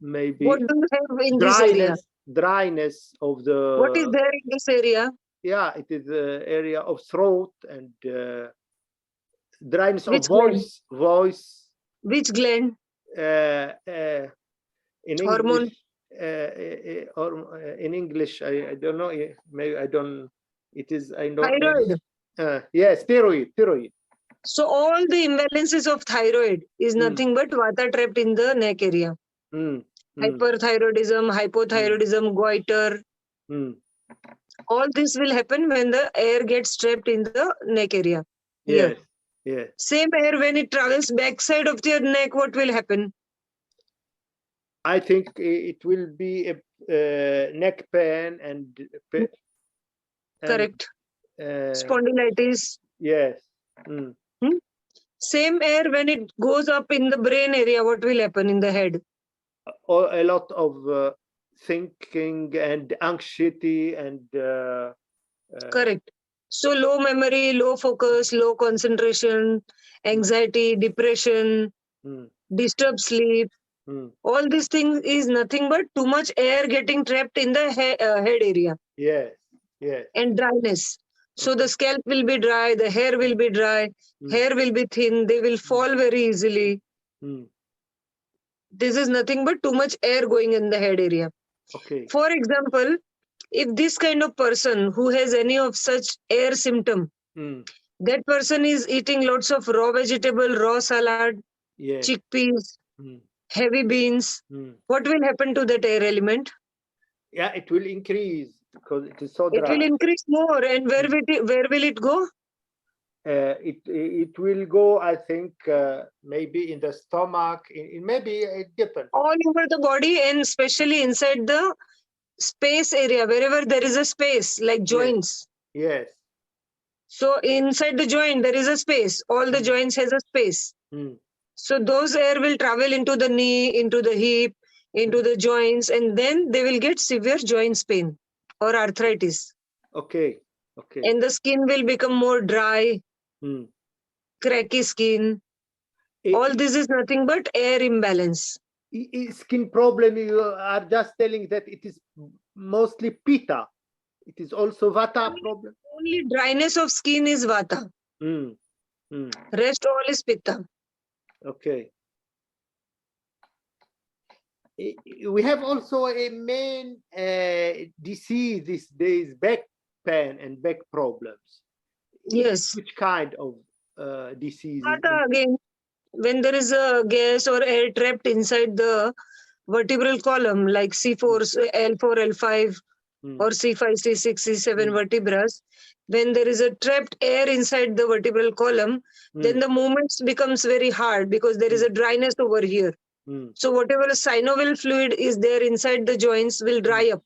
maybe. What do you have in this area? Dryness of the. What is there in this area? Yeah, it is the area of throat and dryness Which of voice. gland? Voice. Which gland? In Hormone. English, or in English, I don't know. Maybe I don't. It is. I don't. Thyroid. Yes, thyroid. So all the imbalances of thyroid is nothing but vata trapped in the neck area. Hyperthyroidism, hypothyroidism, goiter. All this will happen when the air gets trapped in the neck area. Yes. Yes. Same air, when it travels backside of your neck, what will happen? I think it will be a neck pain and correct. Spondylitis. Yes. Same air, when it goes up in the brain area, what will happen in the head? a lot of thinking and anxiety and Correct. So low memory, low focus, low concentration, anxiety, depression, mm, disturbed sleep. mm. All these things is nothing but too much air getting trapped in the head area Yes, yes. and dryness. So Okay. the scalp will be dry, the hair will be dry, Mm, hair will be thin, they will fall very easily. mm. This is nothing but too much air going in the head area. Okay. For example, if this kind of person who has any of such air symptom, Mm. that person is eating lots of raw vegetable, raw salad, Yes. chickpeas, Mm, heavy beans, mm. what will happen to that air element? Yeah, it will increase because it is so It will dry. increase more, and where will it go? It will go, I think, maybe in the stomach. Maybe it depends. All over the body, and especially inside the space area, wherever there is a space, like Yes, joints. yes. So inside the joint, there is a space. All the Mm, joints has a space. mm, So those air will travel into the knee, into the hip, into the joints, and then they will get severe joints pain or arthritis. okay, okay. And the skin will become more dry, Mm. cracky skin. All I- this is nothing but air imbalance. Skin problem, you are just telling that it is mostly pitta. It is also vata problem. Only dryness of skin is vata. Mm, mm. Rest all is pitta. Okay. We have also a main disease these days, back pain and back problems. Yes. Which kind of disease? Vata again. When there is a gas or air trapped inside the vertebral column, like C4, L4, L5, Mm, or C5, C6, C7 mm, vertebrae, when there is a trapped air inside the vertebral column, then mm, the movements becomes very hard because there is a dryness over here. mm, So whatever synovial fluid is there inside the joints will dry up,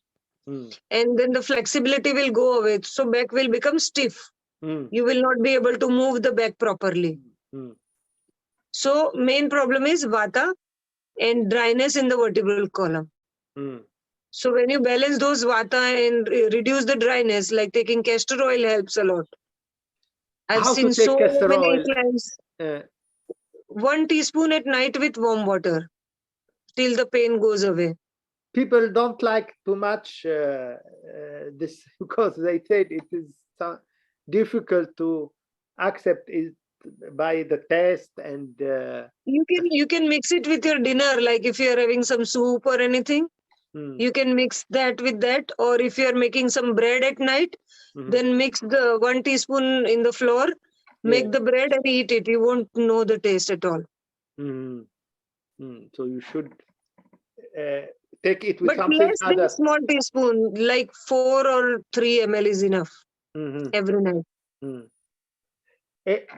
mm, and then the flexibility will go away. So back will become stiff. mm, You will not be able to move the back properly. mm, So main problem is vata and dryness in the vertebral column. mm. So when you balance those vata and reduce the dryness, like taking castor oil helps a lot. I've How to seen take so castor many oil? clients, Uh, 1 teaspoon at night with warm water till the pain goes away. People don't like too much this because they said it is difficult to accept it by the taste and You can mix it with your dinner, like if you are having some soup or anything, mm, you can mix that with that. Or if you are making some bread at night, mhm. then mix the 1 teaspoon in the flour, Yeah. make the bread and eat it. You won't know the taste at all. Mm, so you should take it with But something less than a other. small teaspoon, like 4 or 3 ml is enough Mhm, every night. mm.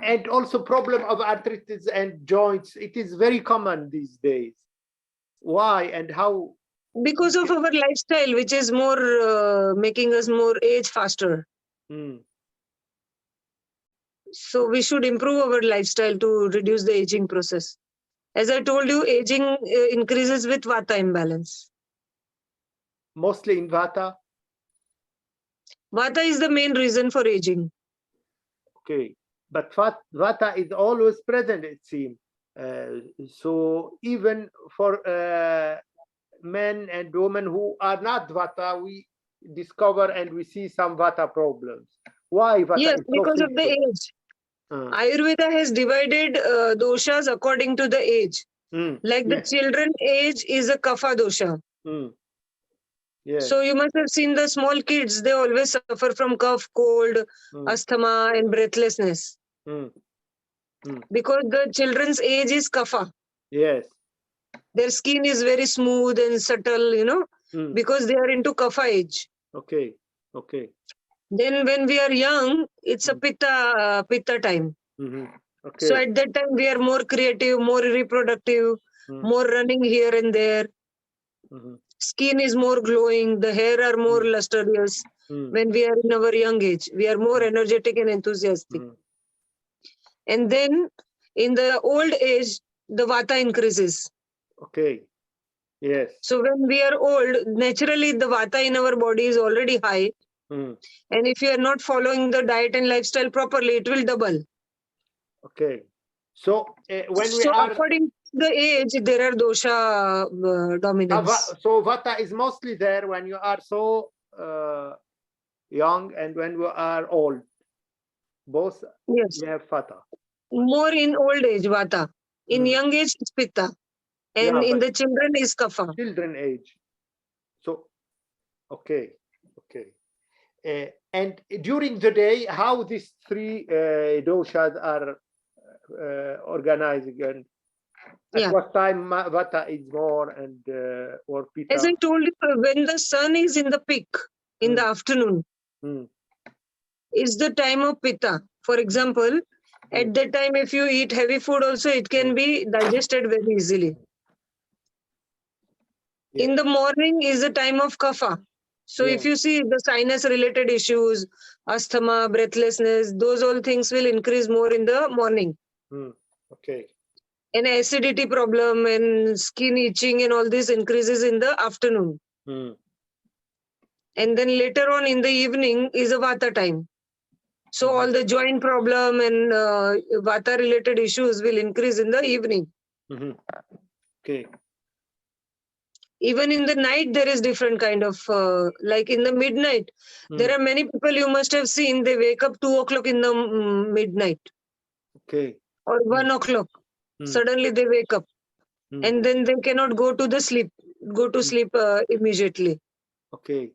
And also problem of arthritis and joints. It is very common these days. Why and how? Because of our lifestyle, which is more making us more age faster. Mm, So we should improve our lifestyle to reduce the aging process. As I told you, aging increases with vata imbalance. mostly in vata. Vata is the main reason for aging. Okay, but vata is always present, it seems. So even for men and women who are not vata, we discover and we see some vata problems. Why vata Yes, is so because of the frequent? age. Ayurveda has divided doshas according to the age. Like the Yes. children age is a kapha dosha. Yes. So you must have seen the small kids, they always suffer from cough, cold, asthma and breathlessness. Because the children's age is kapha. Yes. Their skin is very smooth and subtle, because they are into kapha age. Okay. Okay. Then when we are young, it's a pitta time. Okay. So at that time, we are more creative, more reproductive, more running here and there. Skin is more glowing, the hair are more lustrous. When we are in our young age, we are more energetic and enthusiastic. And then in the old age, the vata increases. Okay. Yes. So when we are old, naturally the vata in our body is already high. Mm. And if you are not following the diet and lifestyle properly, it will double. Okay. So when we So are according to the age, there are dosha dominance. so vata is mostly there when you are so young and when you are old. Both Yes. we have vata. More in old age, vata. In young age, it's pitta. And Yeah, in but the children is kapha. children age. So okay, okay. And during the day, how these three doshas are organizing, and at Yeah. what time vata is more and or As I pitta? told you, when the sun is in the peak in the afternoon, Mm. is the time of pitta. For example, at that time, if you eat heavy food also, it can be digested very easily. Yes. In the morning is the time of kapha. So if you see the sinus related issues, asthma, breathlessness, those all things will increase more in the morning. Okay. And acidity problem and skin itching and all this increases in the afternoon. And then later on in the evening is a vata time. So all the joint problem and vata related issues will increase in the evening. Okay. Even in the night, there is different kind of, like in the midnight, there are many people you must have seen, they wake up 2 o'clock in the midnight. Okay. Or 1 o'clock. Suddenly they wake up. And then they cannot go to sleep immediately. Okay.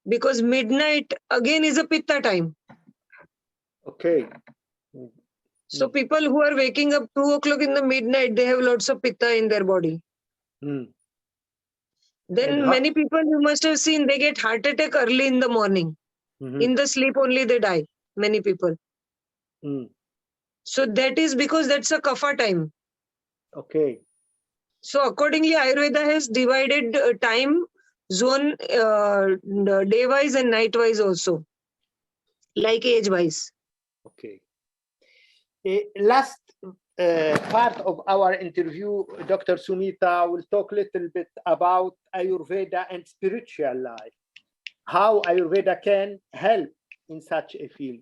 Because midnight again is a pitta time. Okay. So people who are waking up 2 o'clock in the midnight, they have lots of pitta in their body. Then many people you must have seen, they get heart attack early in the morning. In the sleep only they die. Many people. So that is because that's a kapha time. Okay. So accordingly, Ayurveda has divided time zone day wise and night wise also, like age wise. Okay. Last part of our interview, Dr. Sumita will talk a little bit about Ayurveda and spiritual life. How Ayurveda can help in such a field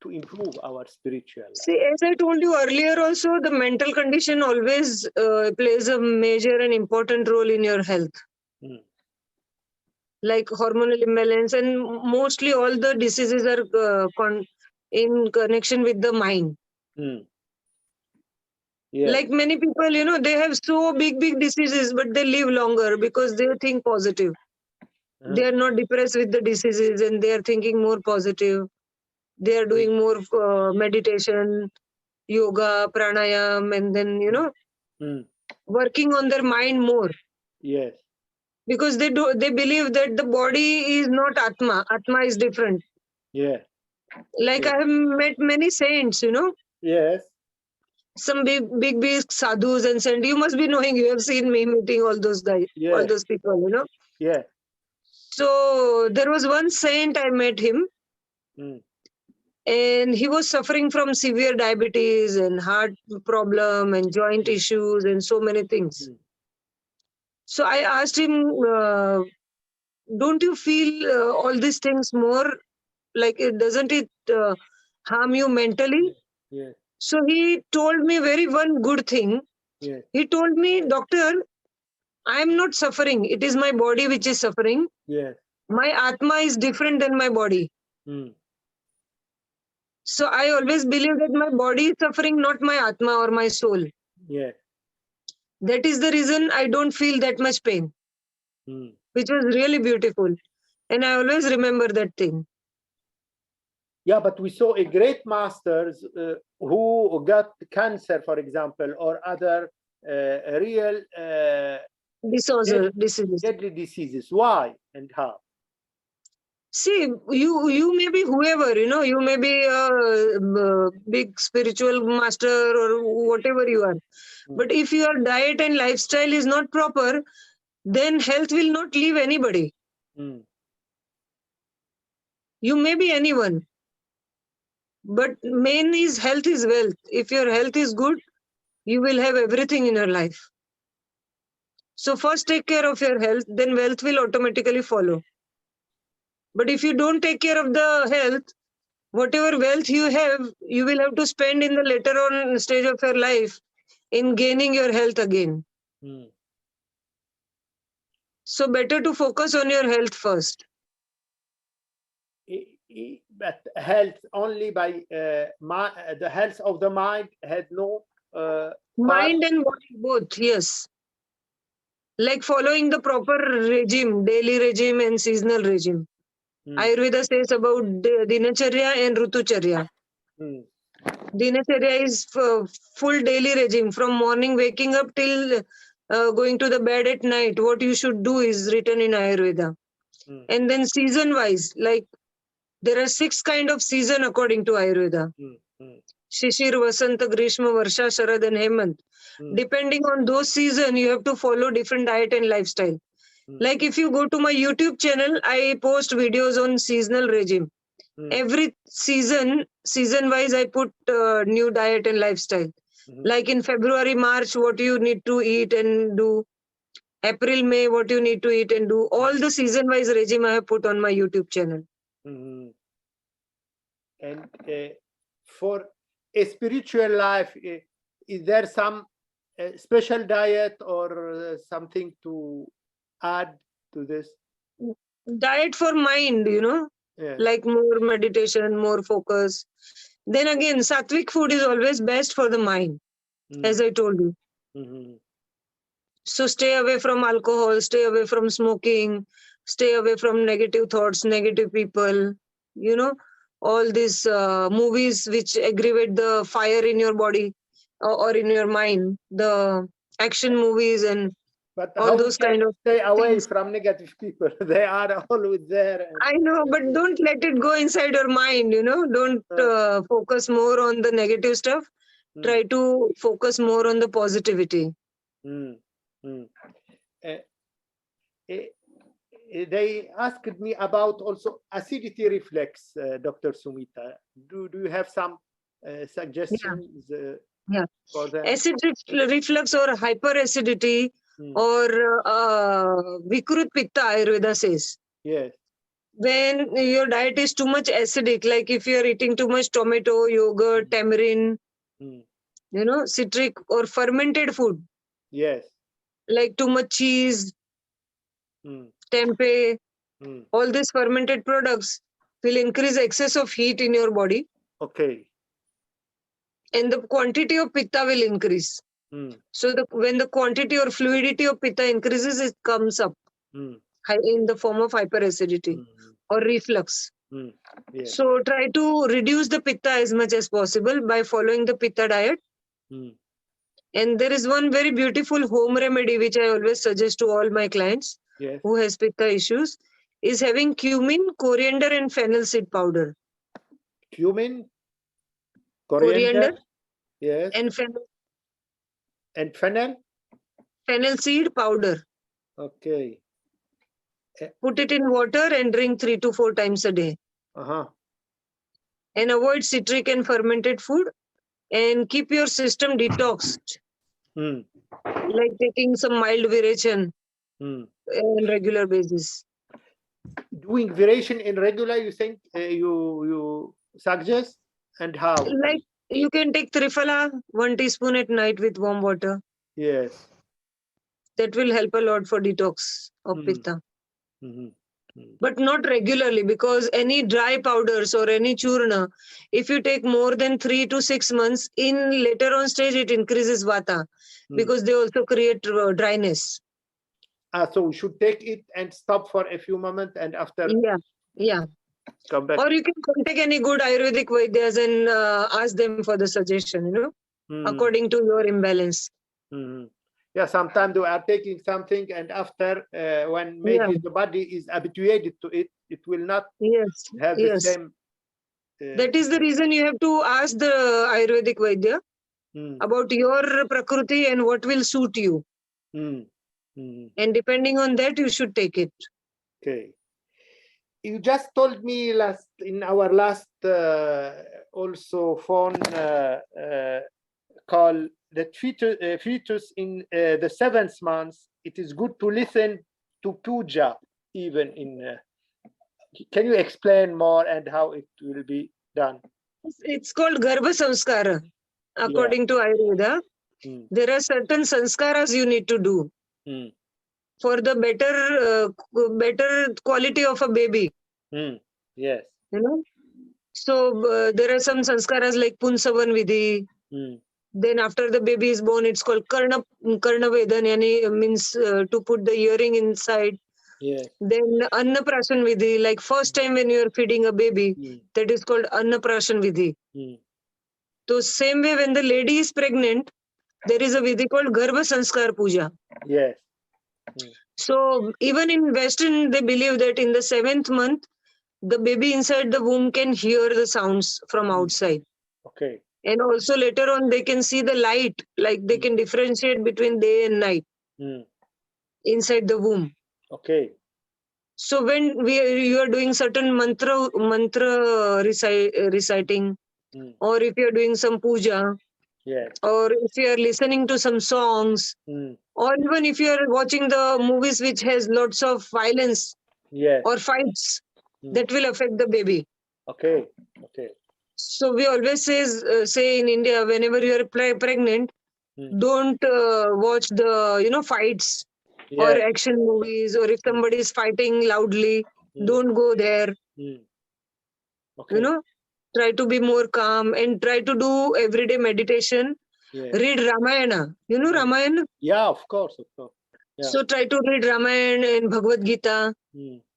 to improve our spiritual life. See, as I told you earlier also, the mental condition always plays a major and important role in your health. Like hormonal imbalance, and mostly all the diseases are in connection with the mind. Like many people, they have so big diseases, but they live longer because they think positive. They are not depressed with the diseases and they are thinking more positive. They are doing more meditation, yoga, pranayam, and then, working on their mind more. Yes. Because they believe that the body is not Atma. Atma is different. Yeah. Like I have met many saints, Yes. Some big sadhus and saints. You must be knowing, you have seen me meeting all those guys, all those people, Yeah. So there was one saint, I met him. And he was suffering from severe diabetes and heart problem and joint issues and so many things. So I asked him, don't you feel all these things more, like doesn't it harm you mentally? Yeah. So he told me one good thing. Yeah. He told me, doctor, I am not suffering. It is my body which is suffering. Yeah. My Atma is different than my body. So I always believe that my body is suffering, not my Atma or my soul. Yeah. That is the reason I don't feel that much pain, which was really beautiful. And I always remember that thing. Yeah, but we saw a great masters who got cancer, for example, or other real diseases. Deadly diseases. Why and how? See, you may be whoever, you may be a big spiritual master or whatever you are. But if your diet and lifestyle is not proper, then health will not leave anybody. You may be anyone. But main is health is wealth. If your health is good, you will have everything in your life. So first take care of your health, then wealth will automatically follow. But if you don't take care of the health, whatever wealth you have, you will have to spend in the later on stage of your life in gaining your health again. Mm. So better to focus on your health first. But health only by the health of the mind had no part? Mind and body both, yes. Like following the proper regime, daily regime and seasonal regime. Mm. Ayurveda says about dinacharya and rutucharya. Mm. Dinacharya is full daily regime from morning waking up till going to the bed at night. What you should do is written in Ayurveda. Mm. And then season wise, like there are 6 kind of season according to Ayurveda. Mm. Mm. Shishir, Vasanta, Grishma, Varsha, Sharad and Hemant. Mm. Depending on those season, you have to follow different diet and lifestyle. Mm. Like if you go to my YouTube channel, I post videos on seasonal regime. Mm. Every season wise, I put new diet and lifestyle. Mhm. Like in February, March, what you need to eat and do. April, May, what you need to eat and do. All the season wise regime I have put on my YouTube channel. Mhm. And for a spiritual life, is there some special diet or something to add to this? Diet for mind, Yeah. like more meditation, more focus. Then again, sattvic food is always best for the mind, as I told you. Mhm. So stay away from alcohol, stay away from smoking, stay away from negative thoughts, negative people, all these movies which aggravate the fire in your body or in your mind, the action movies and But all how we those kind can of stay away things. from negative people? They are always there. I know, but don't let it go inside your mind, Don't focus more on the negative stuff. Try to focus more on the positivity. Mm. Mm. They asked me about also acidity reflex, Dr. Sumita. Do you have some suggestions Yeah. for them? Acid reflux or hyperacidity or Vikrut Pitta, Ayurveda says. Yes. When your diet is too much acidic, like if you are eating too much tomato, yogurt, tamarind, citric or fermented food. Yes. Like too much cheese, tempeh, all these fermented products will increase excess of heat in your body. Okay. And the quantity of pitta will increase. So when the quantity or fluidity of pitta increases, it comes up in the form of hyperacidity or reflux. Yes. So try to reduce the pitta as much as possible by following the pitta diet. And there is one very beautiful home remedy which I always suggest to all my clients who has pitta issues, is having cumin, coriander and fennel seed powder. Cumin, coriander, yes, and fennel. And fennel? Fennel seed powder. Okay. Put it in water and drink 3 to 4 times a day. And avoid citric and fermented food and keep your system detoxed. Like taking some mild viration on regular basis. Doing viration in regular, you think you suggest, and how? Like you can take Triphala 1 teaspoon at night with warm water. Yes. That will help a lot for detox of pitta. But not regularly, because any dry powders or any churna, if you take more than 3 to 6 months, in later on stage it increases vata because they also create dryness. So we should take it and stop for a few moments and after come back. Or you can contact any good Ayurvedic Vaidyas and ask them for the suggestion, according to your imbalance. Yeah, sometimes we are taking something and after when maybe the body is habituated to it, it will not have the same. That is the reason you have to ask the Ayurvedic Vaidya about your Prakriti and what will suit you. And depending on that, you should take it. Okay. You just told me in our last also phone call that fetus in the 7th month it is good to listen to puja even in. Can you explain more and how it will be done? It's called Garbha Samskara. According to Ayurveda, there are certain sanskaras you need to do for the better quality of a baby. Yes. You know, so there are some sanskaras like Punsavan Vidhi. Then after the baby is born, it's called Karna Vedan, yani means to put the earring inside. Yes. Then Annaprashan Vidhi, like first time when you are feeding a baby, that is called Annaprashan Vidhi. So same way when the lady is pregnant, there is a vidhi called Garbha Sanskar Puja. Yes. So even in Western, they believe that in the 7th month, the baby inside the womb can hear the sounds from outside. Okay. And also later on, they can see the light, like they can differentiate between day and night inside the womb. Okay. So when you are doing certain mantra reciting, or if you are doing some puja, or if you are listening to some songs, or even if you are watching the movies which has lots of violence or fights, that will affect the baby. Okay. Okay. So we always say in India, whenever you are pregnant, don't watch the fights or action movies, or if somebody is fighting loudly, don't go there. Okay. Try to be more calm and try to do everyday meditation. Read Ramayana. Ramayana? Yeah, of course, of course. Yeah. So try to read Ramayana and Bhagavad Gita,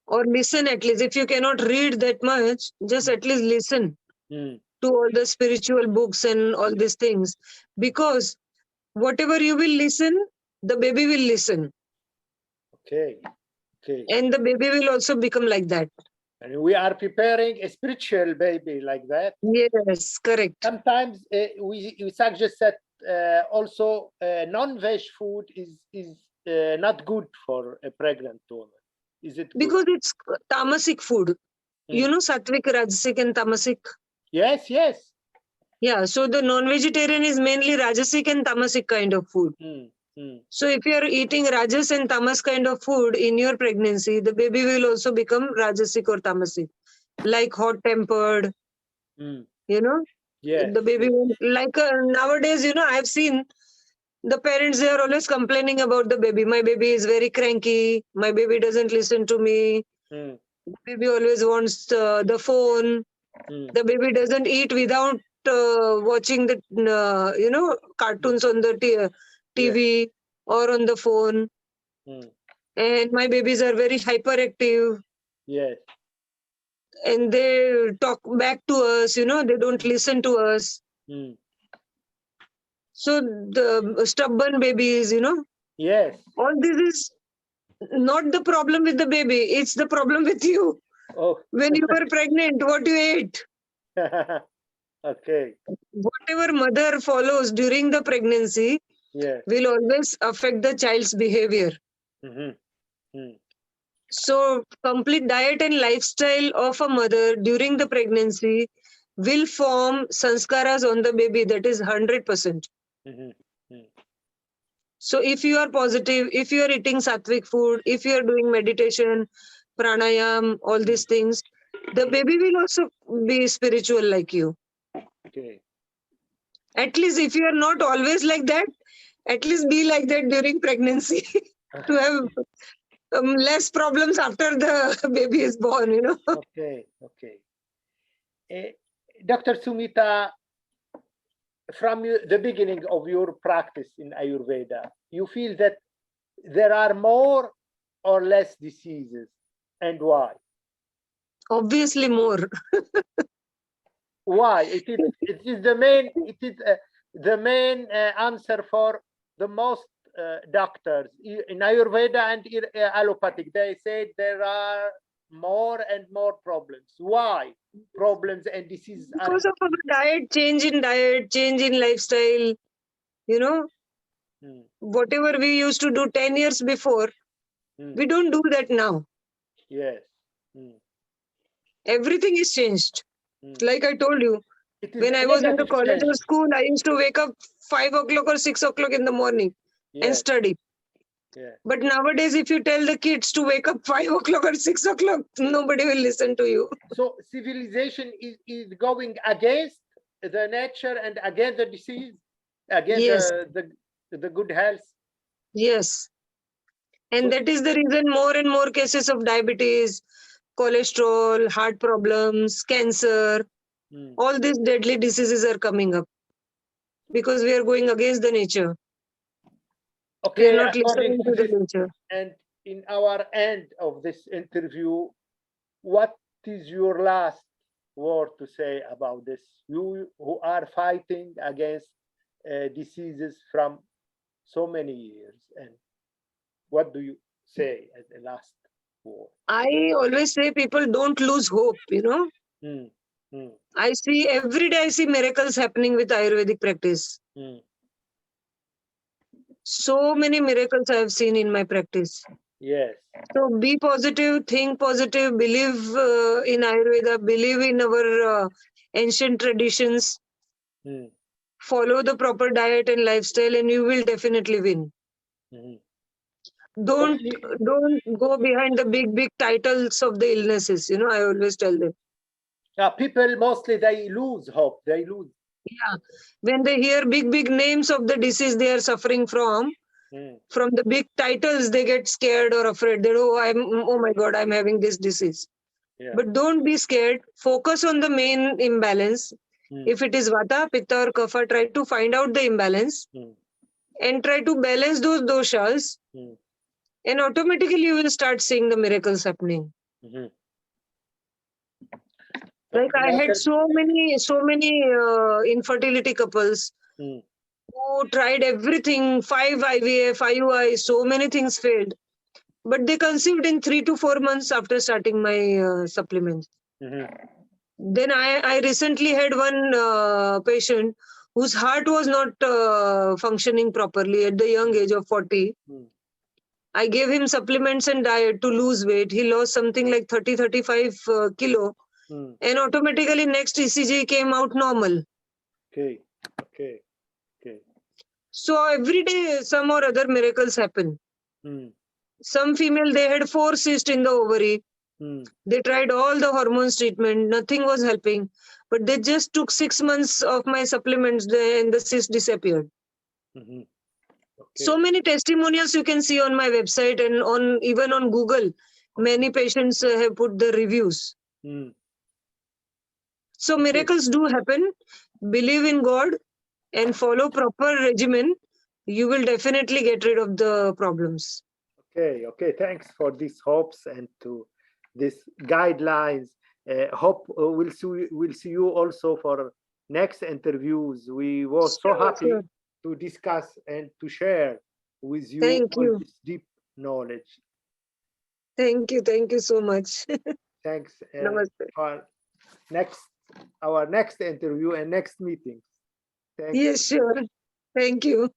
or listen at least. If you cannot read that much, just at least listen to all the spiritual books and all these things. Because whatever you will listen, the baby will listen. Okay. Okay. And the baby will also become like that. And we are preparing a spiritual baby like that. Yes, correct. Sometimes we suggest that also non-veg food is not good for a pregnant woman. Is it good? Because it's tamasic food. Sattvic, Rajasic and Tamasic. Yes, yes. Yeah, so the non-vegetarian is mainly Rajasic and Tamasic kind of food. So if you are eating Rajas and Tamas kind of food in your pregnancy, the baby will also become Rajasic or Tamasic, like hot-tempered. Yes. The baby will, like nowadays, I've seen the parents, they are always complaining about the baby. My baby is very cranky. My baby doesn't listen to me. The baby always wants the phone. The baby doesn't eat without watching the cartoons on the TV or on the phone. And my babies are very hyperactive. Yes. And they talk back to us, they don't listen to us. So the stubborn babies, Yes. all this is not the problem with the baby. It's the problem with you. Oh. When you were pregnant, what you ate. Okay. Whatever mother follows during the pregnancy will always affect the child's behavior. So complete diet and lifestyle of a mother during the pregnancy will form sanskaras on the baby. That is 100%. So if you are positive, if you are eating sattvic food, if you are doing meditation, pranayam, all these things, the baby will also be spiritual like you. Okay. At least if you are not always like that, at least be like that during pregnancy to have less problems after the baby is born, Okay, okay. Dr. Sumita, from the beginning of your practice in Ayurveda, you feel that there are more or less diseases, and why? Obviously more. Why? It is the main answer for the most doctors in Ayurveda and in allopathic. They say there are more and more problems. Why problems and diseases? Because of our diet, change in lifestyle, whatever we used to do 10 years before, we don't do that now. Yes. Everything is changed. Like I told you, when I was in the college or school, I used to wake up 5 o'clock or 6 o'clock in the morning and study. Yeah. But nowadays, if you tell the kids to wake up 5 o'clock or 6 o'clock, nobody will listen to you. So civilization is going against the nature and against the disease, against Yes, the good health. yes. And So that is the reason more and more cases of diabetes, cholesterol, heart problems, cancer, all these deadly diseases are coming up because we are going against the nature. We are okay, not according listening to to the this, nature. and in our end of this interview, what is your last word to say about this? You who are fighting against diseases from so many years, and what do you say as the last word? I always say people don't lose hope, you know. Mm, mm, I see every day I see miracles happening with Ayurvedic practice. mm. So many miracles I have seen in my practice. Yes. So be positive, think positive, believe in Ayurveda, believe in our ancient traditions, Mm, follow the proper diet and lifestyle, and you will definitely win. mhm. Don't Mostly, don't go behind the big titles of the illnesses. You know, I always tell them. people mostly they lose hope. They lose. Yeah, when they hear big names of the disease they are suffering Mm, from the big titles, they get scared or afraid. That oh my God, I'm having this disease. yeah. But don't be scared. Focus on the main imbalance. Mm, If it is Vata, Pitta, or Kapha, try to find out the imbalance mm, and try to balance those doshas, mm, and automatically you will start seeing the miracles happening. mhm. Like I had Miracle. so many infertility couples Mm, who tried everything, 5 IVF, IUI, so many things failed. But they conceived in 3 to 4 months after starting my supplements. mhm, Then I recently had one patient whose heart was not functioning properly at the young age of 40. mm, I gave him supplements and diet to lose weight. He lost something like 30-35 kilo, mm. and automatically next ECG came out normal. Okay. Okay. Okay. So every day some or other miracles happen. Mm, Some female, they had 4 cysts in the ovary. mm, They tried all the hormones treatment, nothing was helping. But they just took 6 months of my supplements and the cyst disappeared. mhm. So Okay. many testimonials you can see on my website and on even on Google. Many patients have put the reviews. Mm, So okay. miracles do happen. Believe in God and follow proper regimen. You will definitely get rid of the problems. Okay. Okay. Thanks for these hopes and to these guidelines. Hope we'll see you also for next interviews. We were so Sure, happy sure. to discuss and to share with you Thank all you. this deep knowledge. Thank you. Thank you so much. Thanks Namaste. for next our next interview and next meeting. Thanks. Yes, sure. Thank you.